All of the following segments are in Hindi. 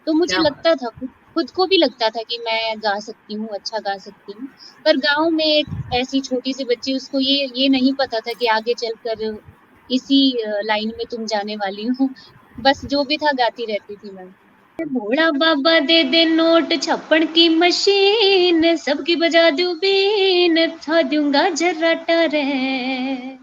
तो मुझे क्या बात! लगता था, खुद खुद को भी लगता था कि मैं गा सकती हूँ, अच्छा गा सकती हूँ। पर गाँव में एक ऐसी छोटी-सी बच्ची, उसको ये नहीं पता था कि आगे चलकर इसी लाइन में तुम जाने वाली हो। बस जो भी था गाती रहती थी मैं। भोला बाबा दे दे नोट, छप्पड़ की मशीन, सबकी बजा दूँ बीन, था दूँगा झर्राटा रे।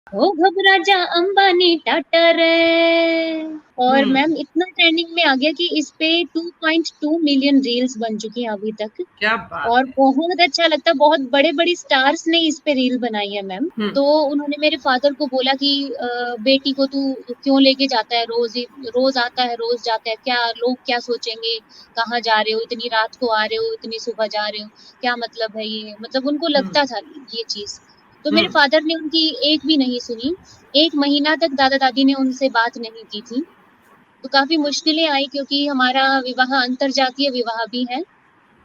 ओ घबरा जा अंबानी टाटा रे। और हुँ, मैम इतना ट्रेंडिंग में आ गया कि इस पे 2.2 मिलियन रील्स बन चुकी हैं अभी तक। क्या बात और है! बहुत अच्छा लगता है, बहुत बड़े-बड़े स्टार्स ने इस पे रील बनाई है मैम। हुँ, तो उन्होंने मेरे फादर को बोला कि बेटी को तू क्यों लेके जाता है रोज़ आता है, रोज़ जाता है, क्या लोग क्या सोचेंगे? कहाँ जा रहे हो? इतनी रात को आ रहे हो, इतनी सुबह जा रहे हो, क्या मतलब है ये? मतलब उनको हुँ, लगता था ये चीज़। तो हुँ। मेरे फादर ने उनकी एक भी नहीं सुनी। 1 महीना तक दादा-दादी ने उनसे बात नहीं की थी। तो काफ़ी मुश्किलें आई, क्योंकि हमारा विवाह अंतरजातीय विवाह भी है,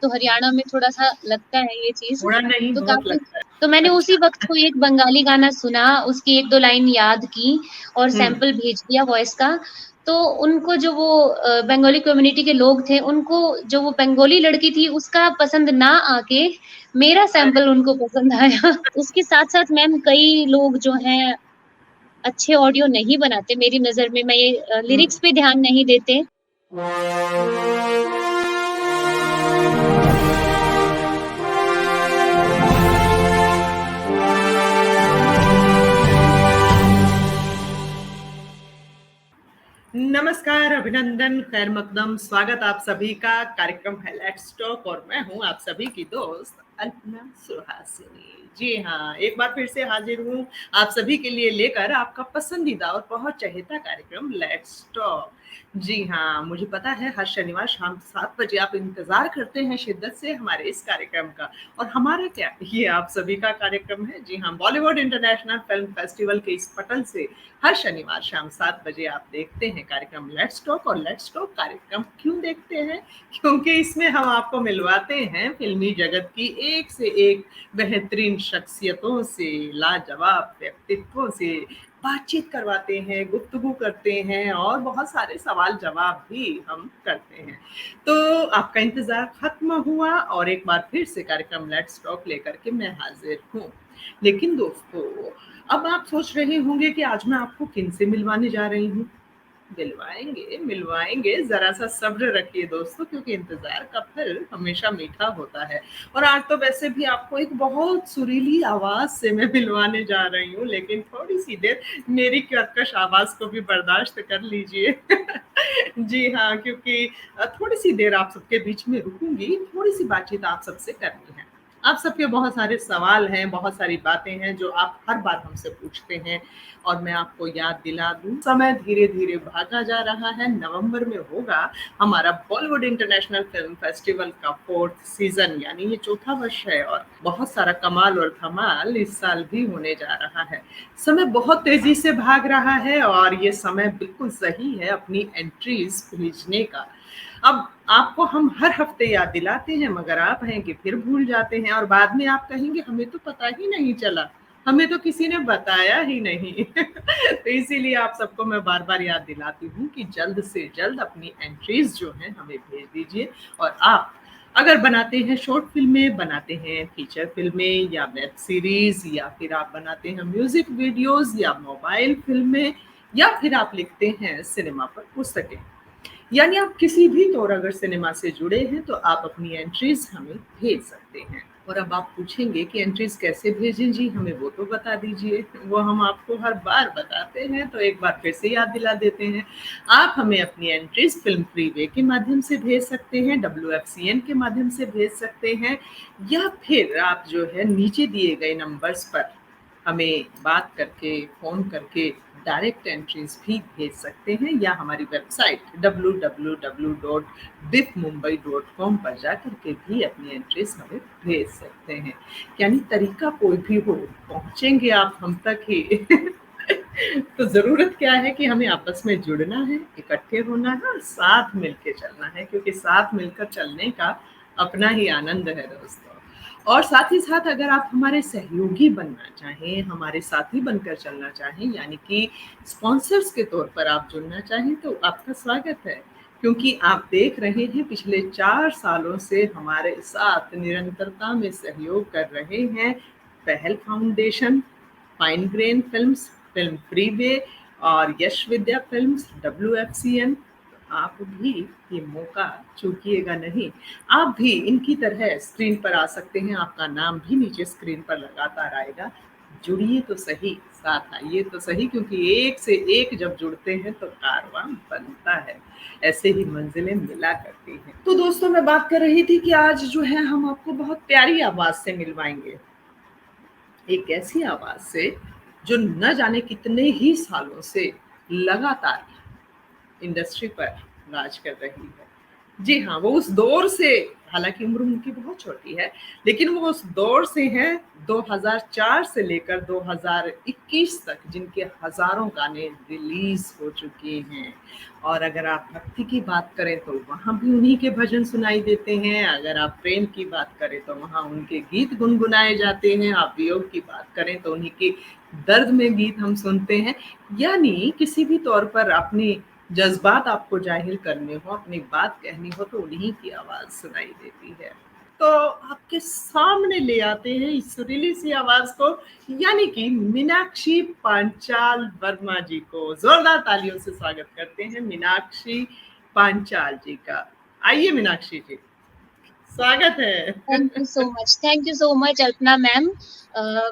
तो हरियाणा में थोड़ा-सा लगता है ये चीज़। थोड़ा नहीं तो बहुत काफ़ी लगता है। तो मैंने उसी अच्छा। वक़्त कोई एक बंगाली गाना सुना, उसकी 1-2 लाइन याद की और हुँ, सैंपल भेज दिया वॉइस का। तो उनको जो वो बंगाली कम्युनिटी के लोग थे, उनको जो वो बंगाली लड़की थी उसका पसंद ना आके, मेरा अरे! सैंपल उनको पसंद आया। उसके साथ-साथ मैम कई लोग जो हैं अच्छे ऑडियो नहीं बनाते मेरी नज़र में, मैं ये हुँ। लिरिक्स पे ध्यान नहीं देते। नमस्कार, अभिनंदन, खैर मकदम, स्वागत आप सभी का। कार्यक्रम है लेट्स टॉक और मैं हूँ आप सभी की दोस्त अल्पना सुहासिनी। जी हाँ, एक बार फिर से हाजिर हूँ आप सभी के लिए लेकर आपका पसंदीदा और बहुत चहेता कार्यक्रम लेट्स टॉक। जी हाँ, मुझे पता है हर शनिवार शाम 7 बजे आप इंतज़ार करते हैं शिद्दत से हमारे इस कार्यक्रम का। और हमारा क्या, ये आप सभी का कार्यक्रम है। जी हाँ, बॉलीवुड इंटरनेशनल फ़िल्म फेस्टिवल के इस पटल से हर शनिवार शाम 7 बजे आप देखते हैं कार्यक्रम लेट्स टॉक। और लेट्स टॉक कार्यक्रम क्यों देखते हैं? क्योंकि इसमें हम आपको मिलवाते हैं फ़िल्मी जगत की एक से एक बेहतरीन शख्सियतों से, लाजवाब व्यक्तित्वों से बातचीत करवाते हैं, गुफ्तगू करते हैं और बहुत सारे सवाल-जवाब भी हम करते हैं। तो आपका इंतज़ार खत्म हुआ और एक बार फिर से कार्यक्रम लेट्स टॉक लेकर के मैं हाज़िर हूँ। लेकिन दोस्तों, अब आप सोच रहे होंगे कि आज मैं आपको किनसे मिलवाने जा रही हूँ? मिलवाएँगे, ज़रा-सा सब्र रखिए दोस्तों, क्योंकि इंतज़ार का फल हमेशा मीठा होता है। और आज तो वैसे भी आपको एक बहुत सुरीली आवाज़ से मैं मिलवाने जा रही हूँ, लेकिन थोड़ी-सी देर मेरी कर्कश आवाज़ को भी बर्दाश्त कर लीजिए। जी हाँ, क्योंकि थोड़ी-सी देर आप सबके बीच में रुकूँगी, थोड़ी-सी बातचीत आप सबसे करनी है। आप सबके बहुत सारे सवाल हैं, बहुत सारी बातें हैं जो आप हर बार हमसे पूछते हैं और मैं आपको याद दिला दूँ, समय धीरे-धीरे भागा जा रहा है। नवंबर में होगा हमारा बॉलीवुड इंटरनेशनल फ़िल्म फेस्टिवल का 4th सीज़न, यानी ये चौथा वर्ष है और बहुत सारा कमाल और धमाल इस साल भी होने जा रहा है। समय बहुत तेज़ी से भाग रहा है और ये समय बिल्कुल सही है अपनी एंट्रीज़ भेजने का। अब आपको हम हर हफ्ते याद दिलाते हैं, मगर आप हैं कि फिर भूल जाते हैं और बाद में आप कहेंगे हमें तो पता ही नहीं चला, हमें तो किसी ने बताया ही नहीं। तो इसीलिए आप सबको मैं बार-बार याद दिलाती हूँ कि जल्द से जल्द अपनी एंट्रीज़ जो हैं हमें भेज दीजिए। और आप अगर बनाते हैं शॉर्ट फ़िल्में, बनाते हैं फीचर फ़िल्में या वेब सीरीज़, या फिर आप बनाते हैं म्यूज़िक वीडियोज़ या मोबाइल फ़िल्में, या फिर आप लिखते हैं सिनेमा पर पुस्तकें, यानी आप किसी भी तौर अगर सिनेमा से जुड़े हैं तो आप अपनी एंट्रीज़ हमें भेज सकते हैं। और अब आप पूछेंगे कि एंट्रीज़ कैसे भेजें जी, हमें वो तो बता दीजिए। वो हम आपको हर बार बताते हैं, तो एक बार फिर से याद दिला देते हैं। आप हमें अपनी एंट्रीज़ फ़िल्म फ्रीवे के माध्यम से भेज सकते हैं, WFCN के माध्यम से भेज सकते हैं, या फिर आप जो है नीचे दिए गए नंबर्स पर हमें बात करके, फ़ोन करके डायरेक्ट एंट्रीज़ भी भेज सकते हैं, या हमारी वेबसाइट www.bifmumbai.com पर जाकर के भी अपनी एंट्रीज़ हमें भेज सकते हैं। यानी तरीका कोई भी हो, पहुँचेंगे आप हम तक ही। तो ज़रूरत क्या है कि हमें आपस में जुड़ना है, इकट्ठे होना है और साथ मिल के चलना है, क्योंकि साथ मिलकर चलने का अपना ही आनंद है दोस्तों। और साथ ही साथ अगर आप हमारे सहयोगी बनना चाहें, हमारे साथी बनकर चलना चाहें, यानी कि स्पॉन्सर्स के तौर पर आप जुड़ना चाहें, तो आपका स्वागत है। क्योंकि आप देख रहे हैं पिछले 4 सालों से हमारे साथ निरंतरता में सहयोग कर रहे हैं पहल foundation, fine grain films, film freeway और यश विद्या फिल्म्स, WFCN। आप भी ये मौका चूकिएगा नहीं। आप भी इनकी तरह स्क्रीन पर आ सकते हैं, आपका नाम भी नीचे स्क्रीन पर लगातार आएगा। जुड़िए तो सही, साथ आइए तो सही, क्योंकि एक से एक जब जुड़ते हैं तो कारवां बनता है, ऐसे ही मंजिलें मिला करती हैं। तो दोस्तों, मैं बात कर रही थी कि आज जो है हम आपको बहुत प्यारी आवाज से मिलवाएंगे, एक ऐसी आवाज से जो न जाने कितने ही सालों से लगातार इंडस्ट्री पर राज कर रही है। जी हाँ, वो उस दौर से, हालांकि उम्र उनकी बहुत छोटी है, लेकिन वो उस दौर से हैं 2004 से लेकर 2021 तक, जिनके हजारों गाने रिलीज हो चुके हैं। और अगर आप भक्ति की बात करें तो वहाँ भी उन्हीं के भजन सुनाई देते हैं, अगर आप प्रेम की बात करें तो वहाँ उनके गीत गुनगुनाए जाते हैं, आप वियोग की बात करें तो उन्हीं के दर्द में गीत हम सुनते हैं। यानी किसी भी तौर पर अपनी जज्बात आपको जाहिर करने हो, अपनी बात कहनी हो, तो उन्हीं की आवाज सुनाई देती है। तो आपके सामने ले आते हैं इस सुरीली सी आवाज को, यानी कि मीनाक्षी पांचाल वर्मा जी को। जोरदार तालियों से स्वागत करते हैं मीनाक्षी पांचाल जी का। आइए मीनाक्षी जी, स्वागत है। Thank you so much Alpana ma'am.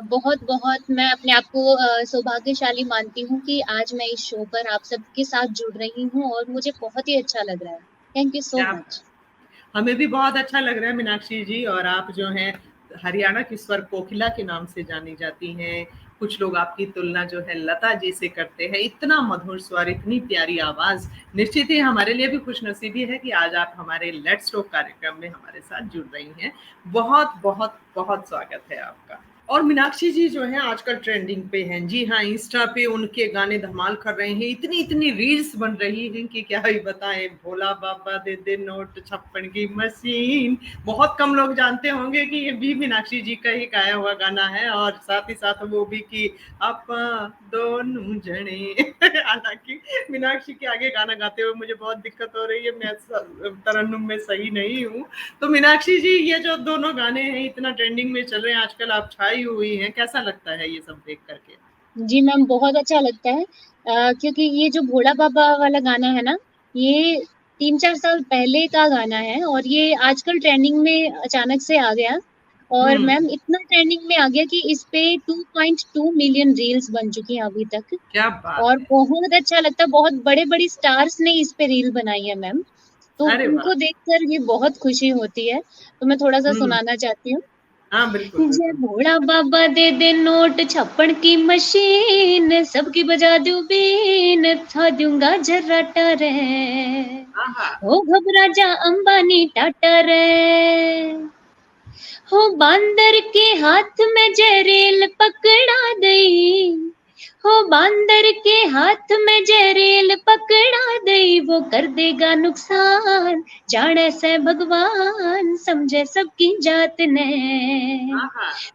बहुत बहुत मैं अपने आप को सौभाग्यशाली मानती हूँ कि आज मैं इस शो पर आप सबके साथ जुड़ रही हूँ और मुझे बहुत ही अच्छा लग रहा है। Thank you so much. हमें भी बहुत अच्छा लग रहा है मीनाक्षी जी। और आप जो हैं हरियाणा की स्वर कोकिला के नाम से जानी जाती हैं। कुछ लोग आपकी तुलना जो है लता जी से करते हैं। इतना मधुर स्वर, इतनी प्यारी आवाज, निश्चित ही हमारे लिए भी खुशनसीबी है कि आज आप हमारे लेट्स टॉक कार्यक्रम में हमारे साथ जुड़ रही हैं। बहुत बहुत बहुत स्वागत है आपका। और मीनाक्षी जी जो है आजकल ट्रेंडिंग पे हैं। जी हाँ, इंस्टा पे उनके गाने धमाल कर रहे हैं, इतनी इतनी रील्स बन रही हैं कि क्या ही बताएं। भोला बाबा दे दे नोट, छप्पन की मशीन। बहुत कम लोग जानते होंगे कि ये भी मीनाक्षी जी का ही गाया हुआ गाना है, और साथ ही साथ वो भी कि आपा दोनों जने। हालांकि मीनाक्षी के आगे गाना गाते हुए मुझे बहुत दिक्कत हो रही है, मैं तरन्नुम में सही नहीं हूँ। तो मीनाक्षी जी, ये जो दोनों गाने हैं इतना ट्रेंडिंग में चल रहे हैं आजकल, आप छाई हुई हैं, कैसा लगता है ये सब देख करके? जी मैम, बहुत अच्छा लगता है क्योंकि ये जो भोला बाबा वाला गाना है ना, ये 3-4 साल पहले का गाना है और ये आजकल ट्रेंडिंग में अचानक से आ गया। और मैम इतना ट्रेंडिंग में आ गया कि इस पे 2.2 मिलियन रील्स बन चुकी हैं अभी तक। क्या बात और है। बहुत अच्छा लगता है, बहुत बड़े-बड़े स्टार्स ने इस पे रील बनाई है मैम। तो अरे वाह। उनको देखकर ये बहुत खुशी होती है। तो मैं थोड़ा-सा सुनाना चाहती हूँ। हाँ बिल्कुल जय बिल्कुल। भोला बाबा दे दे नोट, छप्पन की मशीन, सबकी बजा दूं बीन, था दूंगा जर्राटा रे, हो घबरा जा अंबानी टाटा रे, हो बांदर के हाथ में जहरील पकड़ा दई, हो बांदर के हाथ में जहरील पकड़ा दई, वो कर देगा नुकसान, जाने से भगवान, समझे सबकी जात ने,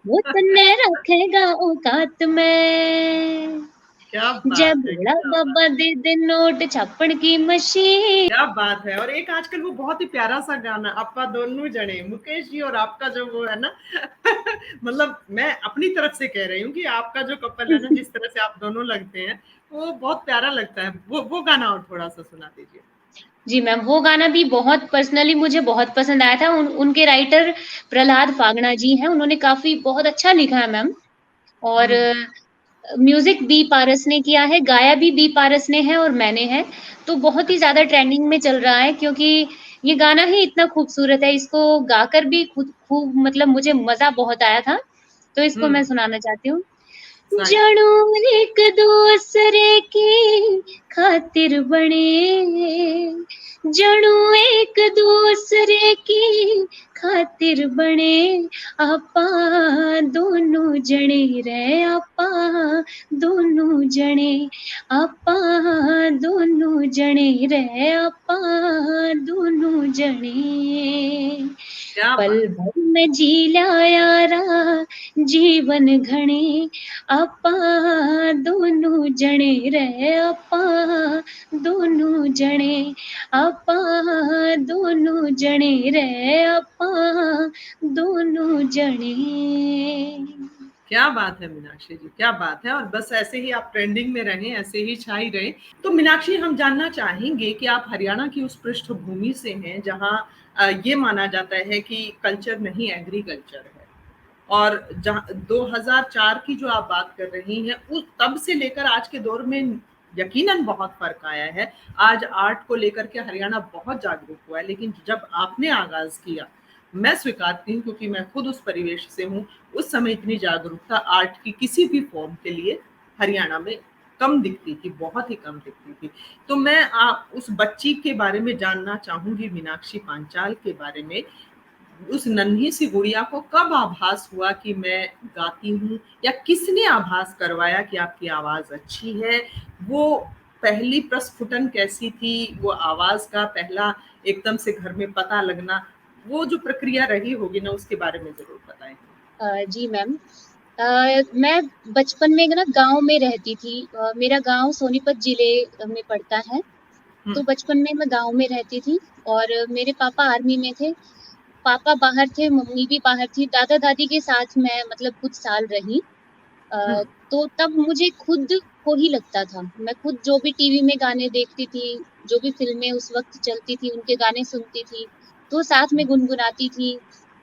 वो तन्ने रखेगा औकात में। क्या जय बात है, भोला क्या बात बाबा दे दे नोट, छप्पन की मशीन। क्या बात है। और एक आजकल वो बहुत ही प्यारा सा गाना, आपा दोनों जने, मुकेश जी और आपका जो वो है ना। मतलब मैं अपनी तरफ से कह रही हूँ कि आपका जो कपल है ना, जिस तरह से आप दोनों लगते हैं, वो बहुत प्यारा लगता है। वो गाना और थोड़ा सा सुना दीजिए। जी मैम, वो गाना भी बहुत पर्सनली मुझे बहुत पसंद आया था। उनके राइटर प्रहलाद फागना जी हैं, उन्होंने काफ़ी बहुत अच्छा लिखा है मैम। और म्यूज़िक बी पारस ने किया है, गाया भी बी पारस ने है और मैंने है। तो बहुत ही ज़्यादा ट्रेंडिंग में चल रहा है क्योंकि ये गाना ही इतना खूबसूरत है, इसको गाकर भी खुद खूब मतलब मुझे मज़ा बहुत आया था। तो इसको मैं सुनाना चाहती हूँ। जानो एक दूसरे की खातिर बने, जानो एक दूसरे की खातिर बने, आपा दोनों जने रे, आपा दोनों जने, आपा दोनों जने रे, आपा दोनों जने, क्या पल बात। भर मैं जी लिया यारा जीवन घणे ਆਪਾਂ ਦੋਨੋਂ ਜਣੇ ਰਹਿ ਆਪਾਂ ਦੋਨੋਂ ਜਣੇ ਆਪਾਂ ਦੋਨੋਂ ਜਣੇ ਰਹਿ ਆਪਾਂ ਦੋनों जने। क्या बात है मीनाक्षी जी, क्या बात है। और बस ऐसे ही आप ट्रेंडिंग में रहें, ऐसे ही छाई रहें। तो मीनाक्षी, हम जानना चाहेंगे कि आप हरियाणा की उस पृष्ठभूमि से हैं जहाँ ये माना जाता है कि कल्चर नहीं एग्रीकल्चर है, और जहाँ 2004 की जो आप बात कर रही हैं, उस तब से लेकर आज के दौर में यकीनन बहुत फर्क आया है। आज आर्ट को लेकर के हरियाणा बहुत जागरूक हुआ है, लेकिन जब आपने आगाज किया, मैं स्वीकारती हूँ क्योंकि मैं खुद उस परिवेश से हूँ, उस समय इतनी जागरूकता आर्ट की किसी भी फॉर्म के लिए हरियाणा में कम दिखती थी, बहुत ही कम दिखती थी। तो मैं आप उस बच्ची के बारे में जानना चाहूंगी, मीनाक्षी पांचाल के बारे में। उस नन्ही सी गुड़िया को कब आभास हुआ कि मैं गाती हूँ, या किसने आभास करवाया कि आपकी आवाज अच्छी है? वो पहली प्रस्फुटन कैसी थी, वो आवाज का पहला एकदम से घर में पता लगना, वो जो प्रक्रिया रही होगी ना, उसके बारे में जरूर बताएं। जी मैम, मैं बचपन में ना गांव में रहती थी। मेरा गांव सोनीपत जिले में पड़ता है। तो बचपन में मैं गांव में रहती थी और मेरे पापा आर्मी में थे। पापा बाहर थे, मम्मी भी बाहर थी। दादा दादी के साथ मैं मतलब कुछ साल रही। तो तब मुझे खुद को ही लगता था, मैं खुद जो भी टीवी में गाने देखती थी, जो भी फिल्में उस वक्त चलती थी, उनके गाने सुनती थी, तो साथ में गुनगुनाती थी,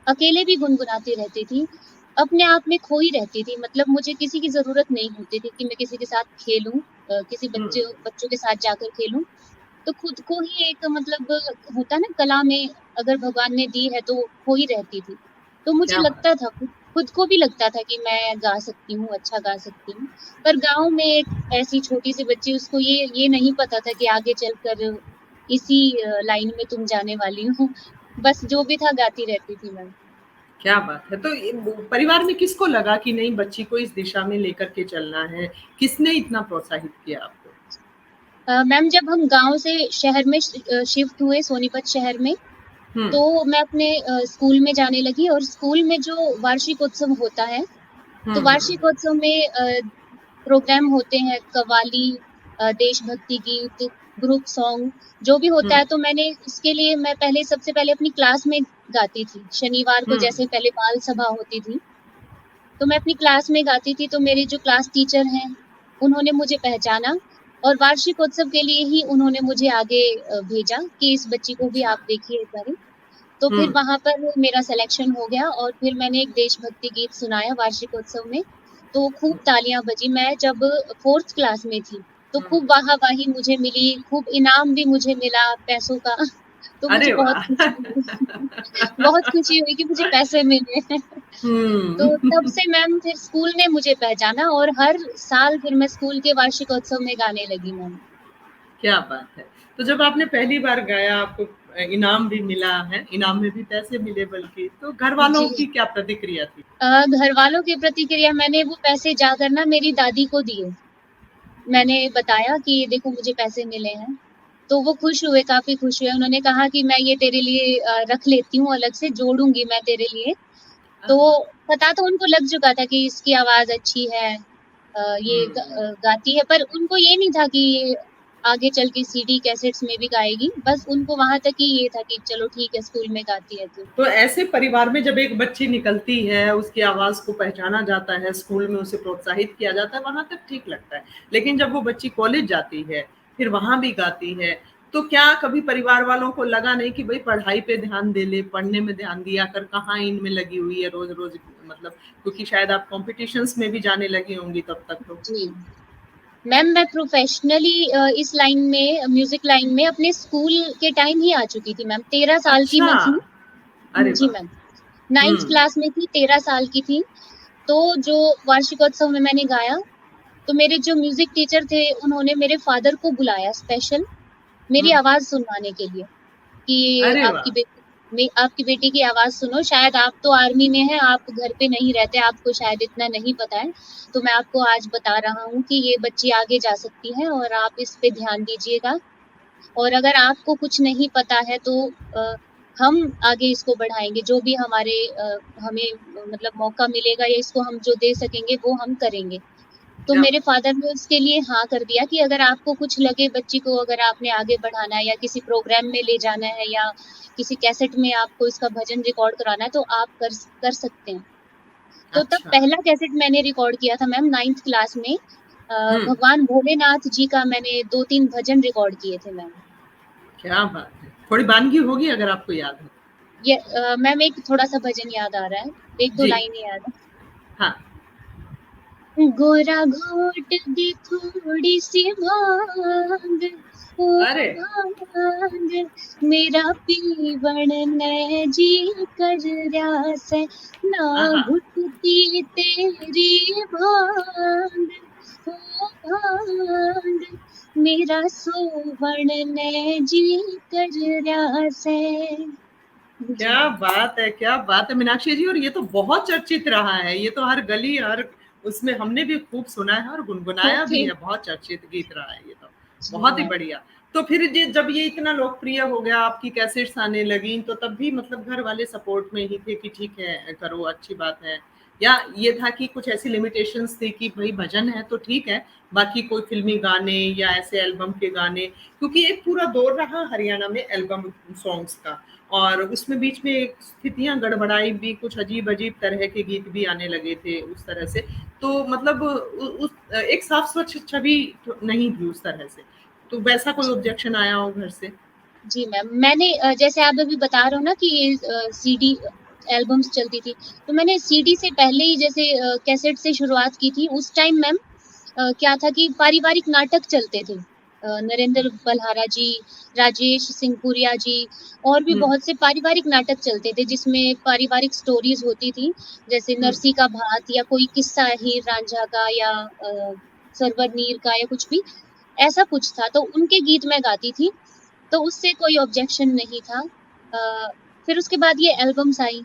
अकेले भी गुनगुनाती रहती थी, अपने आप में खोई रहती थी। मतलब मुझे किसी की जरूरत नहीं होती थी कि मैं किसी के साथ खेलूं, किसी बच्चों के साथ जाकर खेलूं। तो खुद को ही एक मतलब होता ना, कला में अगर भगवान ने दी है तो खोई रहती थी। तो मुझे क्या बात। लगता था, खुद को भी लगता था कि मैं गा सकती हूँ, अच्छा गा सकती हूँ। पर गाँव में एक ऐसी छोटी सी बच्ची, उसको ये नहीं पता था कि आगे चलकर इसी लाइन में तुम जाने वाली हो। बस जो भी था गाती रहती थी मैं। क्या बात है। तो परिवार में किसको लगा कि नहीं, बच्ची को इस दिशा में लेकर के चलना है? किसने इतना प्रोत्साहित किया आपको? मैम, जब हम गाँव से शहर में शिफ्ट हुए, सोनीपत शहर में, हम्म। तो मैं अपने स्कूल में जाने लगी। और स्कूल में जो वार्षिकोत्सव होता है, तो हम्म। वार्षिकोत्सव में प्रोग्राम होते हैं, कव्वाली, देशभक्ति गीत, ग्रुप सॉन्ग, जो भी होता हम्म। है। तो मैंने उसके लिए मैं पहले सबसे पहले अपनी क्लास में गाती थी। शनिवार को हम्म। जैसे पहले बाल सभा होती थी, तो मैं अपनी क्लास में गाती थी। तो मेरे जो क्लास टीचर हैं, उन्होंने मुझे पहचाना और वार्षिकोत्सव के लिए ही उन्होंने मुझे आगे भेजा कि इस बच्ची को भी अच्छा। आप देखिए एक बारी। तो फिर हम्म। वहाँ पर मेरा सिलेक्शन हो गया और फिर मैंने एक देशभक्ति गीत सुनाया वार्षिकोत्सव में। तो खूब तालियां बजी। मैं जब 4th क्लास में थी, तो खूब वाह-वाही मुझे मिली, खूब इनाम भी मुझे मिला पैसों का। तो मुझे अरे बहुत वाह। खुशी हुई। बहुत खुशी हुई कि मुझे पैसे मिले। तो तब हम्म। से मैम फिर स्कूल ने मुझे पहचाना और हर साल फिर मैं स्कूल के वार्षिकोत्सव में गाने लगी मैम। क्या बात है। तो जब आपने पहली बार गाया, आपको इनाम भी मिला है, इनाम में भी पैसे मिले बल्कि, तो घर वालों जी। की क्या प्रतिक्रिया थी? घर वालों की प्रतिक्रिया, मैंने वो पैसे जाकर ना मेरी दादी को दिए। मैंने बताया कि देखो मुझे पैसे मिले हैं, तो वो खुश हुए, काफ़ी खुश हुए। उन्होंने कहा कि मैं ये तेरे लिए रख लेती हूँ, अलग से जोड़ूँगी मैं तेरे लिए। तो पता तो उनको लग चुका था कि इसकी आवाज़ अच्छी है, ये हम्म। गाती है, पर उनको ये नहीं था कि आगे चल के सीडी कैसेट्स में भी गाएगी। बस उनको वहाँ तक ही ये था कि चलो ठीक है, स्कूल में गाती है तो। तो ऐसे परिवार में जब एक बच्ची निकलती है, उसकी आवाज को पहचाना जाता है, स्कूल में उसे प्रोत्साहित किया जाता है, वहां तक ठीक लगता है। लेकिन जब वो बच्ची कॉलेज जाती है, फिर वहां भी गाती है, तो क्या कभी परिवार वालों को लगा नहीं कि भाई पढ़ाई पे ध्यान दे ले, पढ़ने में ध्यान दिया कर, कहाँ इनमें लगी हुई है रोज रोज? मतलब क्योंकि शायद आप कॉम्पिटिशन्स में भी जाने लगी होंगी तब तक तो। जी। मैम, मैं प्रोफ़ेशनली इस लाइन में, म्यूज़िक लाइन में अपने स्कूल के टाइम ही आ चुकी थी मैम। 13 साल की अच्छा। मैं थी। अरे जी वाह। मैम। 9th हम्म। क्लास में थी, 13 साल की थी। तो जो वार्षिकोत्सव में मैंने गाया, तो मेरे जो म्यूज़िक टीचर थे, उन्होंने मेरे फ़ादर को बुलाया स्पेशल, मेरी हम्म। आवाज़ सुनवाने के लिए। कि अरे वाह। आपकी बेटी की आवाज़ सुनो, शायद आप तो आर्मी में हैं, आप घर पे नहीं रहते, आपको शायद इतना नहीं पता है। तो मैं आपको आज बता रहा हूँ कि ये बच्ची आगे जा सकती है और आप इस पे ध्यान दीजिएगा। और अगर आपको कुछ नहीं पता है तो हम आगे इसको बढ़ाएँगे, जो भी हमें मतलब मौका मिलेगा या इसको हम जो दे सकेंगे वो हम करेंगे। तो क्या मेरे बात फ़ादर ने उसके लिए हाँ कर दिया कि अगर आपको कुछ लगे बच्ची को अगर आपने आगे बढ़ाना है या किसी प्रोग्राम में ले जाना है या किसी कैसेट में आपको इसका भजन रिकॉर्ड कराना है तो आप कर सकते हैं। है। तो तब अच्छा। पहला कैसेट मैंने रिकॉर्ड किया था मैम 9th क्लास में। हुँ, भगवान भोलेनाथ जी का मैंने 2-3 भजन रिकॉर्ड किए थे मैम। क्या बात है! थोड़ी वानगी होगी अगर आपको याद हो? मैम एक थोड़ा-सा भजन याद आ रहा है, 1-2 जी, लाइनें याद है। हाँ। गोरा घोट दे थोड़ी सी भांग, ओ अरे! भांग मेरा पीवण नै जी कर रयास ना आहा! घुटती तेरी भांग, ओ भांग मेरा सोवण नै जी कर रयास। जी क्या बात है, क्या बात है मीनाक्षी जी, और ये तो बहुत चर्चित रहा है। ये तो हर गली, हर उसमें हमने भी खूब सुना है और गुनगुनाया भी ओके। है, बहुत चर्चित गीत रहा है ये तो। जी बहुत ही मैम। बढ़िया। तो फिर ये जब ये इतना लोकप्रिय हो गया, आपकी कैसेट्स आने लगीं, तो तब भी मतलब घर वाले सपोर्ट में ही थे कि ठीक है, करो, अच्छी बात है? या ये था कि कुछ ऐसी लिमिटेशंस थी कि भई भजन है तो ठीक है, बाकी कोई फ़िल्मी गाने या ऐसे एल्बम के गाने, क्योंकि एक पूरा दौर रहा हरियाणा में एल्बम सॉन्ग्स का। और उसमें बीच में स्थितियाँ गड़बड़ाई भी, कुछ अजीब-अजीब तरह के गीत भी आने लगे थे उस तरह से। तो मतलब एक साफ स्वच्छ छवि तो नहीं थी उस तरह से। तो वैसा कोई ऑब्जेक्शन आया हो घर से? जी मैम, मैंने जैसे आप अभी बता रहे हो ना कि ये सीडी एल्बम्स चलती थी, तो मैंने सीडी से पहले ही जैसे कैसेट से शुरुआत की थी। उस टाइम मैम क्या था कि पारिवारिक नाटक चलते थे। नरेंद्र बलहारा जी, राजेश सिंहपुरिया जी और भी हुँ, बहुत से पारिवारिक नाटक चलते थे, जिसमें पारिवारिक स्टोरीज़ होती थी, जैसे हुँ, नरसी का भात या कोई किस्सा हीर-रांझा का या सरवर नीर का या कुछ भी, ऐसा कुछ था। तो उनके गीत मैं गाती थी। तो उससे कोई ऑब्जेक्शन नहीं था। फिर उसके बाद ये एल्बम्स आई।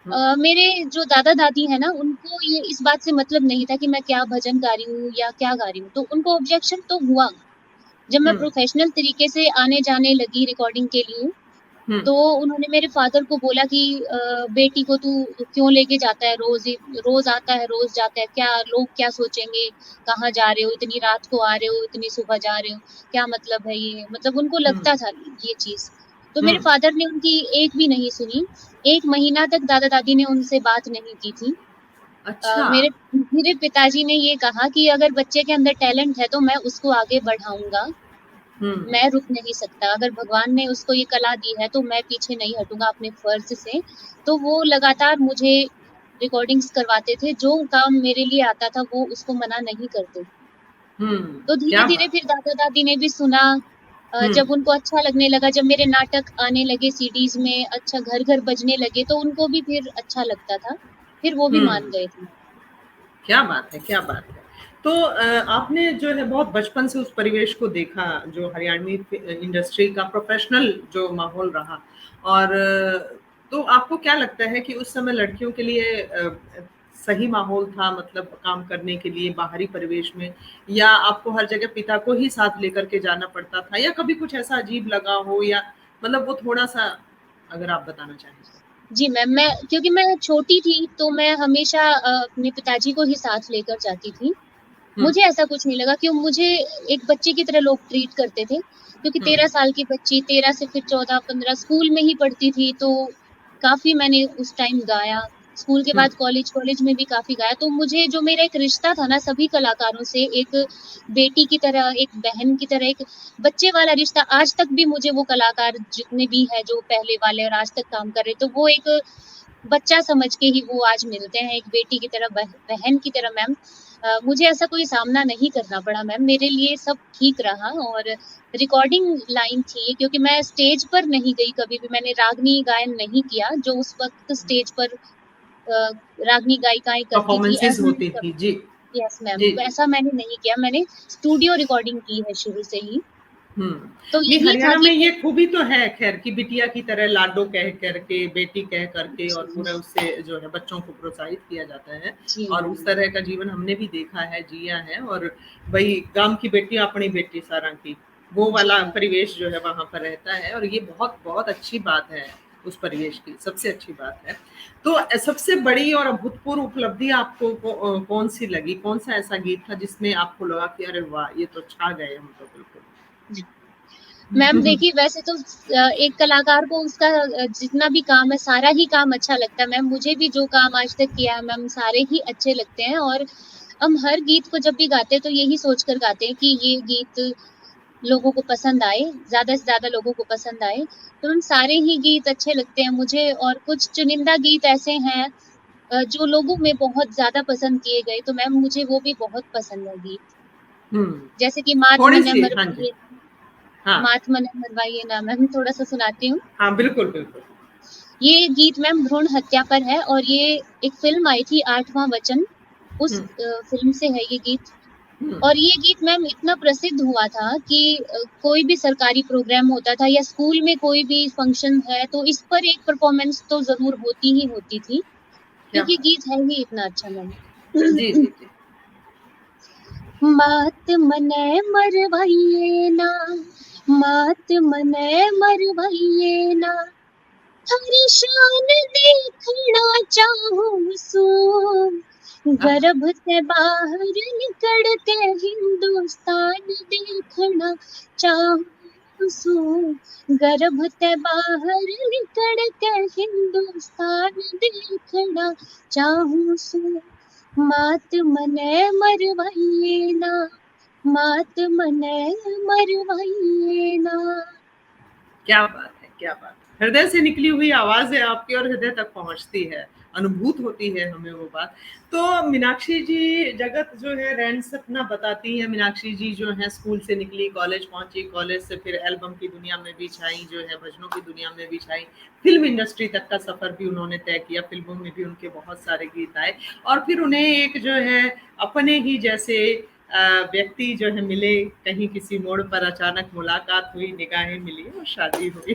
हुँ, मेरे जो दादा-दादी हैं ना, उनको ये इस बात से मतलब नहीं था कि मैं क्या भजन गा रही हूँ या क्या गा रही हूँ, तो उनको ऑब्जेक्शन तो हुआ। जब मैं हुँ, प्रोफ़ेशनल तरीके से आने-जाने लगी रिकॉर्डिंग के लिए, हुँ, तो उन्होंने मेरे फ़ादर को बोला कि बेटी को तू क्यों लेके जाता है रोज़ आता है, रोज़ जाता है, क्या लोग क्या सोचेंगे? कहाँ जा रहे हो? इतनी रात को आ रहे हो, इतनी सुबह जा रहे हो, क्या मतलब है ये? मतलब उनको हुँ, लगता था ये चीज़। तो हुँ। मेरे फ़ादर ने उनकी एक भी नहीं सुनी। 1 महीना तक दादा-दादी ने उनसे बात नहीं की थी। अच्छा। मेरे पिताजी ने ये कहा कि अगर बच्चे के अंदर टैलेंट है, तो मैं उसको आगे बढ़ाऊँगा। हुँ, मैं रुक नहीं सकता, अगर भगवान ने उसको ये कला दी है, तो मैं पीछे नहीं हटूँगा अपने फ़र्ज़ से। तो वो लगातार मुझे रिकॉर्डिंग्स करवाते थे, जो काम मेरे लिए आता था, वो उसको मना नहीं करते। हुँ, तो क्या धीरे-धीरे बात फिर है! दादा-दादी ने भी सुना। हुँ, जब उनको अच्छा लगने लगा, जब मेरे नाटक आने लगे सीडीज़ में, अच्छा घर-घर बजने लगे, तो उनको भी फिर अच्छा लगता था। फिर वो भी हुँ। मान गए थे। क्या बात है, क्या बात है! तो आपने जो है बहुत बचपन से उस परिवेश को देखा जो हरियाणवी इंडस्ट्री का प्रोफ़ेशनल जो माहौल रहा, और तो आपको क्या लगता है कि उस समय लड़कियों के लिए सही माहौल था, मतलब काम करने के लिए बाहरी परिवेश में, या आपको हर जगह पिता को ही साथ लेकर के जाना पड़ता था, या कभी कुछ ऐसा अजीब लगा हो, या मतलब वो थोड़ा-सा अगर आप बताना चाहें तो? जी मैम, मैं क्योंकि मैं छोटी थी, तो मैं हमेशा अपने पिताजी को ही साथ लेकर जाती थी। हुँ, मुझे ऐसा कुछ नहीं लगा क्यों मुझे एक बच्चे की तरह लोग ट्रीट करते थे, क्योंकि हुँ, 13 साल की बच्ची 13 से फिर 14-15 स्कूल में ही पढ़ती थी, तो काफ़ी मैंने उस टाइम गाया। स्कूल के हुँ, बाद कॉलेज में भी काफ़ी गाया, तो मुझे जो मेरा एक रिश्ता था ना सभी कलाकारों से, एक बेटी की तरह, एक बहन की तरह, एक बच्चे वाला रिश्ता आज तक भी मुझे वो कलाकार जितने भी हैं जो पहले वाले और आज तक काम कर रहे, तो वो एक बच्चा समझ के ही वो आज मिलते हैं, एक बेटी की तरह, बहन की तरह मैम। मुझे ऐसा कोई सामना नहीं करना पड़ा मैम, मेरे लिए सब ठीक रहा और रिकॉर्डिंग लाइन थी क्योंकि मैं स्टेज पर नहीं गई कभी भी, मैंने रागनी गायन नहीं किया, जो उस वक़्त स्टेज पर अ, रागनी गायिकाएँ करती थी, परफ़ॉर्मेंसेज़ ऐसा मैंने होती कभी थी। जी, यस मैम, जी, जी। वैसा मैंने नहीं किया, मैंने स्टूडियो रिकॉर्डिंग की है शुरू से ही। हुँ। तो नहीं, यही था हरियाणा में कि ये खूबी तो है ख़ैर कि बिटिया की तरह लाडो कह कर के, बेटी कह कर के, और जी, पूरा उससे जो है बच्चों को प्रोत्साहित किया जाता है, जी और मैम, उस तरह का जीवन हमने भी देखा है, जिया है, और भई गाँव की बेटी अपनी बेटी सारा की, वो जी वाला मैम, परिवेश जो है वहाँ पर रहता है, और ये बहुत बहुत अच्छी बात है। उस परिवेश की, सबसे अच्छी बात है। तो सबसे बड़ी और अभूतपूर्व उपलब्धि आपको कौन-सी लगी? कौन-सा ऐसा गीत था जिसमें आपको लगा कि अरे वाह! ये तो छा गए हम तो बिल्कुल। मैम देखिए वैसे तो एक कलाकार को उसका जितना भी काम है सारा ही काम अच्छा लगता है मैम। मुझे भी जो काम आज तक किया है मैम सारे ही अच्छे लगते हैं और हम हर गीत को जब भी गाते हैं तो यही सोच कर गाते हैं कि ये गीत लोगों को पसंद आए, ज़्यादा से ज़्यादा लोगों को पसंद आए। तो उन सारे ही गीत अच्छे लगते हैं मुझे और कुछ चुनिंदा गीत ऐसे हैं जो लोगों में बहुत ज़्यादा पसंद किए गए तो मैम मुझे वो भी बहुत पसंद है गीत। हुँ। जैसे कि मात मने थोड़ी-सी हाँ जी। मरवाइए हाँ। मात मने मरवाइए ना मैम थोड़ा-सा सुनाती हूँ। हाँ, बिल्कुल, बिल्कुल। ये गीत मैम भ्रूण हत्या पर है और ये एक फ़िल्म आई थी आठवाँ वचन, उस हुँ, फ़िल्म से है ये गीत। हुँ। और ये गीत मैम इतना प्रसिद्ध हुआ था कि कोई भी सरकारी प्रोग्राम होता था या स्कूल में कोई भी फंक्शन है, तो इस पर एक परफ़ॉर्मेंस तो ज़रूर होती ही होती थी, क्या क्योंकि बात गीत है ही इतना अच्छा मैम। जी, जी, जी। मात मने मरवाइए ना, मात मने मरवाइए ना, थारी शान देखना चाहूँ सू, आहा! गर्भ से बाहर निकलते हिंदुस्तान देखना चाहूँ सू, गर्भ से बाहर निकल के हिंदुस्तान देखना चाहूँ सू, मात मने मरवाइए ना, मात मने मरवाइए ना। क्या बात है, क्या बात है। हृदय से निकली हुई आवाज़ है आपकी और हृदय तक पहुँचती है, अनुभूत होती है हमें वो बात। तो मीनाक्षी जी जगत जो है रैन-सपना बताती हैं, मीनाक्षी जी जो हैं स्कूल से निकली, कॉलेज पहुँची, कॉलेज से फिर एल्बम की दुनिया में भी छाई जो है, भजनों की दुनिया में भी छाई, फ़िल्म इंडस्ट्री तक का सफ़र भी उन्होंने तय किया, फ़िल्मों में भी उनके बहुत सारे गीत आए और फिर उन्हें एक जो है अपने ही जैसे व्यक्ति जो है मिले, कहीं किसी मोड़ पर अचानक मुलाकात हुई, निगाहें मिली और शादी हुई।